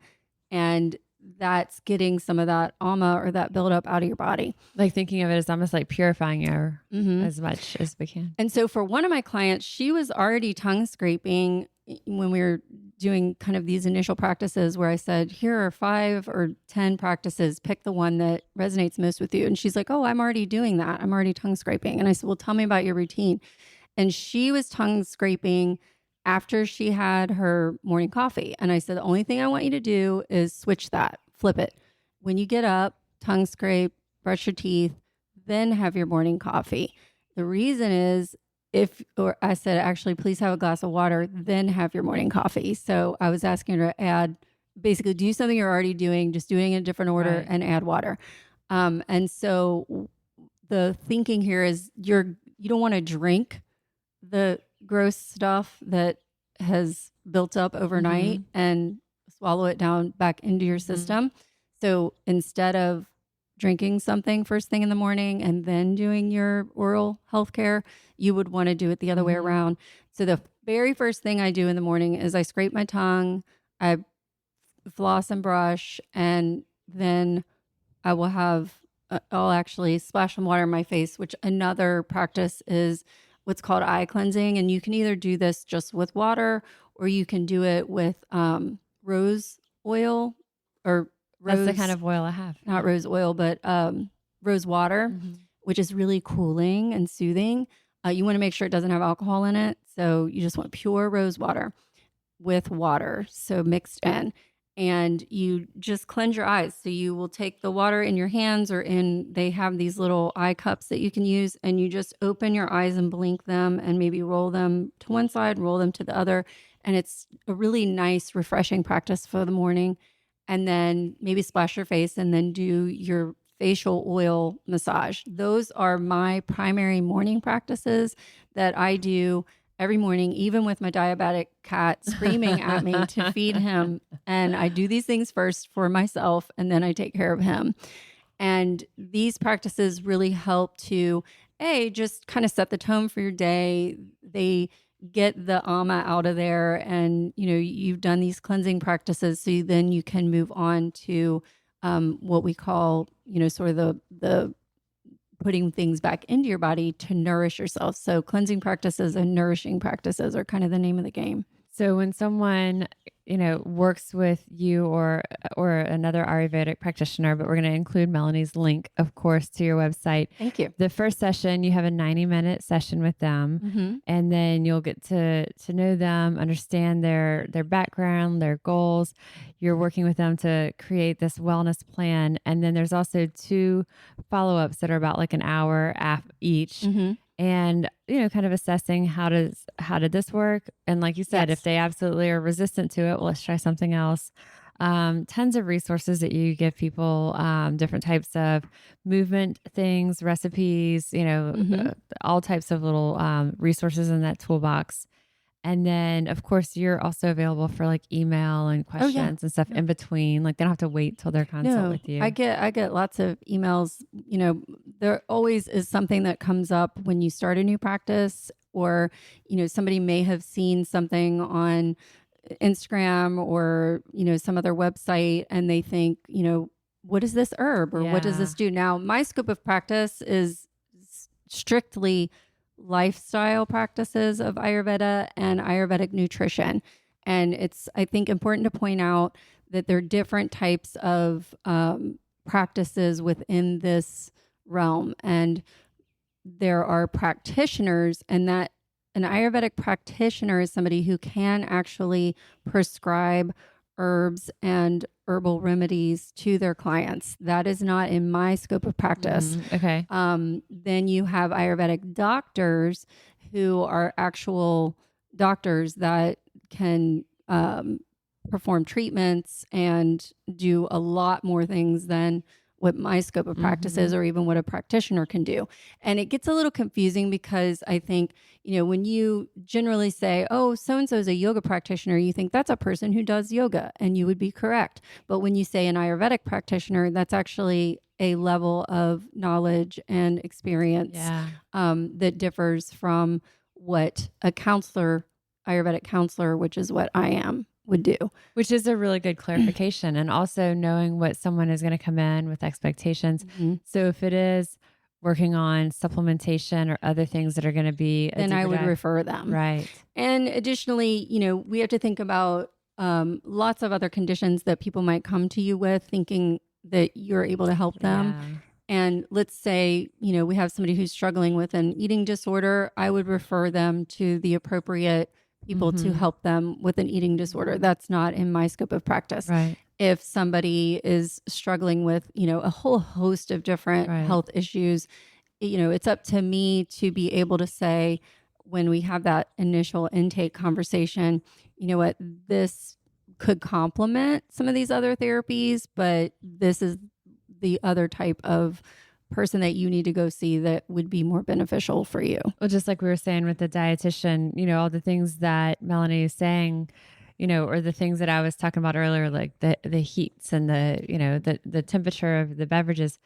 Speaker 1: and that's getting some of that ama or that buildup out of your body.
Speaker 3: Like thinking of it as almost like purifying air as much as we can.
Speaker 1: And so for one of my clients, she was already tongue scraping when we were doing kind of these initial practices where I said, here are 5 or 10 practices, pick the one that resonates most with you. And she's like, oh, I'm already doing that. I'm already tongue scraping. And I said, well, tell me about your routine. And she was tongue scraping after she had her morning coffee. And I said, the only thing I want you to do is switch that, flip it. When you get up, tongue scrape, brush your teeth, then have your morning coffee. The reason is I said, actually, please have a glass of water, then have your morning coffee. So I was asking her to add, basically do something you're already doing, just doing it in a different order and add water. And so the thinking here is you don't want to drink the gross stuff that has built up overnight and swallow it down back into your system. So instead of drinking something first thing in the morning and then doing your oral health care, you would want to do it the other way around. So the very first thing I do in the morning is I scrape my tongue, I floss and brush, and then I will I'll actually splash some water in my face, which another practice is what's called eye cleansing. And you can either do this just with water or you can do it with rose oil or rose.
Speaker 3: That's the kind of oil I have.
Speaker 1: Not rose oil, but rose water, which is really cooling and soothing. You want to make sure it doesn't have alcohol in it. So you just want pure rose water with water, so mixed in. And you just cleanse your eyes. So you will take the water in your hands they have these little eye cups that you can use, and you just open your eyes and blink them and maybe roll them to one side, roll them to the other. And it's a really nice, refreshing practice for the morning. And then maybe splash your face and then do your facial oil massage. Those are my primary morning practices that I do every morning, even with my diabetic cat screaming at me to feed him. And I do these things first for myself, and then I take care of him. And these practices really help to, just kind of set the tone for your day. They get the ama out of there, and, you've done these cleansing practices. So then you can move on to what we call, sort of the putting things back into your body to nourish yourself. So cleansing practices and nourishing practices are kind of the name of the game.
Speaker 3: So when someone, works with you or another Ayurvedic practitioner, but we're going to include Melanie's link, of course, to your website.
Speaker 1: Thank you.
Speaker 3: The first session, you have a 90-minute session with them, and then you'll get to know them, understand their background, their goals. You're working with them to create this wellness plan. And then there's also 2 follow-ups that are about like an hour each. And, kind of assessing how did this work? And like you said, if they absolutely are resistant to it, well, let's try something else. Tons of resources that you give people, different types of movement things, recipes, all types of little resources in that toolbox. And then, of course, you're also available for like email and questions and stuff in between. Like they don't have to wait till their consult with you.
Speaker 1: I get lots of emails. There always is something that comes up when you start a new practice, or somebody may have seen something on Instagram or, some other website, and they think, what is this herb or what does
Speaker 3: Yeah.
Speaker 1: this do? Now, my scope of practice is strictly lifestyle practices of Ayurveda and Ayurvedic nutrition. And it's, I think, important to point out that there are different types of practices within this realm. And there are practitioners, and that an Ayurvedic practitioner is somebody who can actually prescribe herbs and herbal remedies to their clients. That is not in my scope of practice.
Speaker 3: Okay.
Speaker 1: Then you have Ayurvedic doctors who are actual doctors that can perform treatments and do a lot more things than what my scope of practice is, or even what a practitioner can do. And it gets a little confusing because I think, when you generally say, oh, so-and-so is a yoga practitioner, you think that's a person who does yoga, and you would be correct. But when you say an Ayurvedic practitioner, that's actually a level of knowledge and experience that differs from what a counselor, Ayurvedic counselor, which is what I am, would do.
Speaker 3: Which is a really good clarification. And also knowing what someone is going to come in with expectations. So if it is working on supplementation or other things that are going to be
Speaker 1: then I would refer them.
Speaker 3: Right.
Speaker 1: And additionally, we have to think about lots of other conditions that people might come to you with thinking that you're able to help them. And let's say, we have somebody who's struggling with an eating disorder. I would refer them to the appropriate people to help them with an eating disorder. That's not in my scope of practice.
Speaker 3: Right.
Speaker 1: If somebody is struggling with, a whole host of different health issues, it's up to me to be able to say, when we have that initial intake conversation, you know what, this could complement some of these other therapies, but this is the other type of person that you need to go see that would be more beneficial for you.
Speaker 3: Well, just like we were saying with the dietitian, all the things that Melanie is saying, or the things that I was talking about earlier, like the heats and the temperature of the beverages,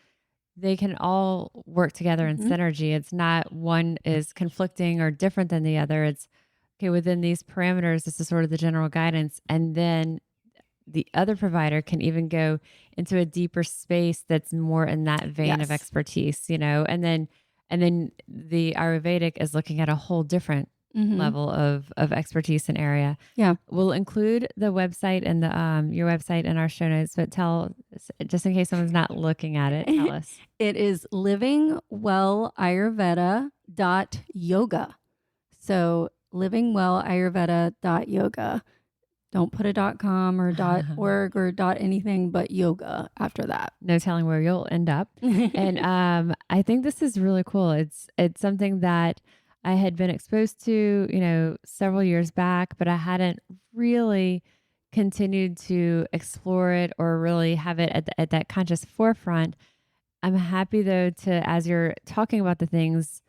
Speaker 3: they can all work together in synergy. It's not one is conflicting or different than the other. It's okay, within these parameters, this is sort of the general guidance. And then the other provider can even go into a deeper space that's more in that vein of expertise, and then the Ayurvedic is looking at a whole different level of expertise and area.
Speaker 1: Yeah.
Speaker 3: We'll include the website and the your website in our show notes, but just in case someone's not looking at it, tell us.
Speaker 1: It is livingwellayurveda.yoga. So livingwellayurveda.yoga. Don't put a .com or .org or .anything but yoga after that.
Speaker 3: No telling where you'll end up. And I think this is really cool. It's something that I had been exposed to, several years back, but I hadn't really continued to explore it or really have it at that conscious forefront. I'm happy though as you're talking about the things,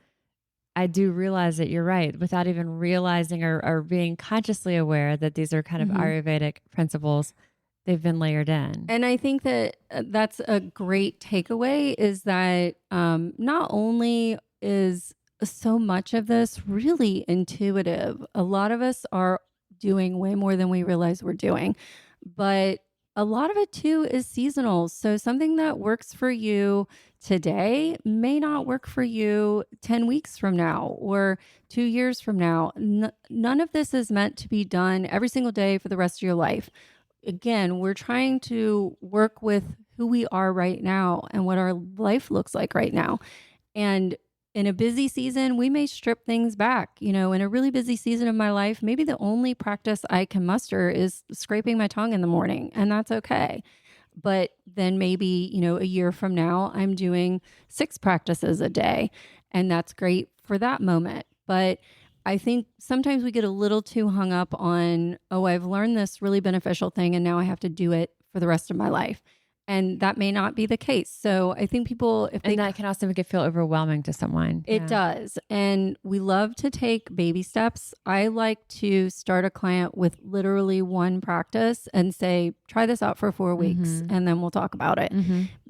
Speaker 3: I do realize that you're right without even realizing or being consciously aware that these are kind of Ayurvedic principles. They've been layered in.
Speaker 1: And I think that that's a great takeaway is that not only is so much of this really intuitive, a lot of us are doing way more than we realize we're doing, but a lot of it too is seasonal. So something that works for you today may not work for you 10 weeks from now or 2 years from now. None of this is meant to be done every single day for the rest of your life. Again, we're trying to work with who we are right now and what our life looks like right now. And in a busy season, we may strip things back. In a really busy season of my life, maybe the only practice I can muster is scraping my tongue in the morning, and that's okay. But then maybe, a year from now, I'm doing 6 practices a day, and that's great for that moment. But I think sometimes we get a little too hung up on, oh, I've learned this really beneficial thing, and now I have to do it for the rest of my life. And that may not be the case. So I think people,
Speaker 3: and that can also make it feel overwhelming to someone.
Speaker 1: It does. And we love to take baby steps. I like to start a client with literally one practice and say, try this out for 4 weeks and then we'll talk about it.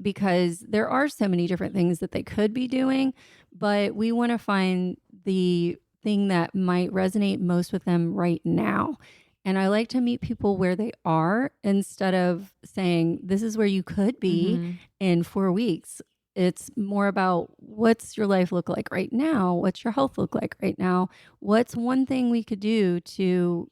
Speaker 1: Because there are so many different things that they could be doing, but we want to find the thing that might resonate most with them right now. And I like to meet people where they are instead of saying, this is where you could be in 4 weeks. It's more about what's your life look like right now? What's your health look like right now? What's one thing we could do to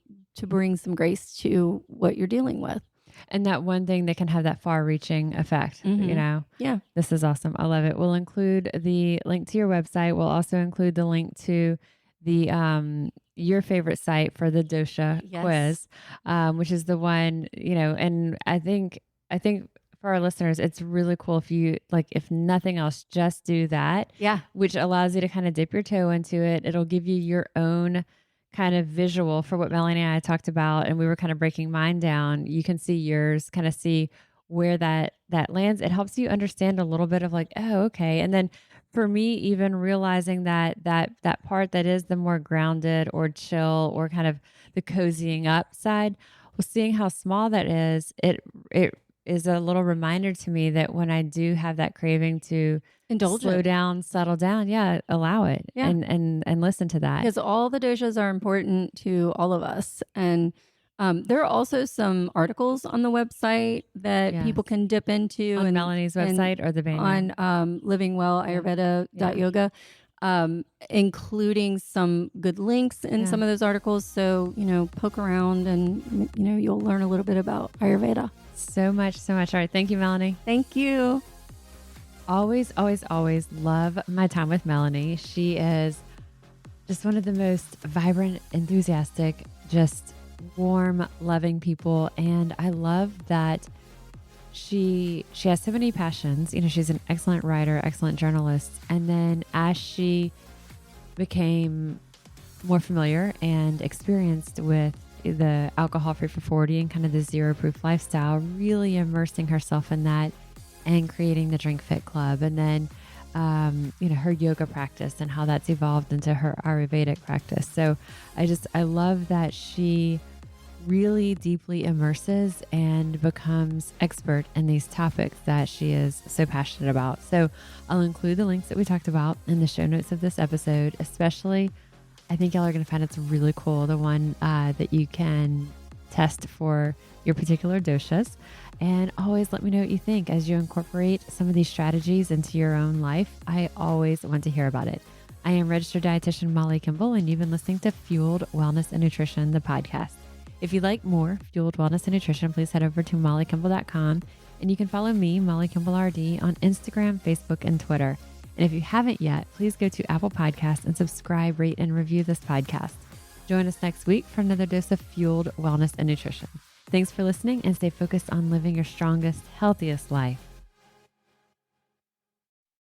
Speaker 1: bring some grace to what you're dealing with?
Speaker 3: And that one thing that can have that far reaching effect,
Speaker 1: Yeah.
Speaker 3: This is awesome. I love it. We'll include the link to your website. We'll also include the link to the your favorite site for the dosha quiz, which is the one, and I think for our listeners, it's really cool if you if nothing else, just do that.
Speaker 1: Yeah.
Speaker 3: Which allows you to kind of dip your toe into it. It'll give you your own kind of visual for what Melanie and I talked about. And we were kind of breaking mine down. You can see yours, kind of see where that lands. It helps you understand a little bit of oh, okay. And then for me, even realizing that part that is the more grounded or chill or kind of the cozying up side, well, seeing how small that is, it is a little reminder to me that when I do have that craving to
Speaker 1: indulge
Speaker 3: slow
Speaker 1: it.
Speaker 3: down, settle down, allow it and listen to that.
Speaker 1: Because all the doshas are important to all of us. And there are also some articles on the website that people can dip into.
Speaker 3: On Melanie's website or the band?
Speaker 1: On Living Well Ayurveda.yoga, including some good links in some of those articles. So, poke around and, you'll learn a little bit about Ayurveda.
Speaker 3: So much. All right. Thank you, Melanie.
Speaker 1: Thank you.
Speaker 3: Always, always, always love my time with Melanie. She is just one of the most vibrant, enthusiastic, just warm, loving people. And I love that she has so many passions. She's an excellent writer, excellent journalist. And then as she became more familiar and experienced with the alcohol-free for 40 and kind of the zero-proof lifestyle, really immersing herself in that and creating the Drink Fit Club. And then, her yoga practice and how that's evolved into her Ayurvedic practice. So I love that she really deeply immerses and becomes expert in these topics that she is so passionate about. So I'll include the links that we talked about in the show notes of this episode. Especially, I think y'all are going to find it's really cool, the one that you can test for your particular doshas. And always let me know what you think as you incorporate some of these strategies into your own life. I always want to hear about it. I am registered dietitian Molly Kimball, and you've been listening to Fueled Wellness and Nutrition, the podcast. If you'd like more Fueled Wellness and Nutrition, please head over to mollykimball.com, and you can follow me, Molly Kimball RD, on Instagram, Facebook, and Twitter. And if you haven't yet, please go to Apple Podcasts and subscribe, rate, and review this podcast. Join us next week for another dose of Fueled Wellness and Nutrition. Thanks for listening, and stay focused on living your strongest, healthiest life.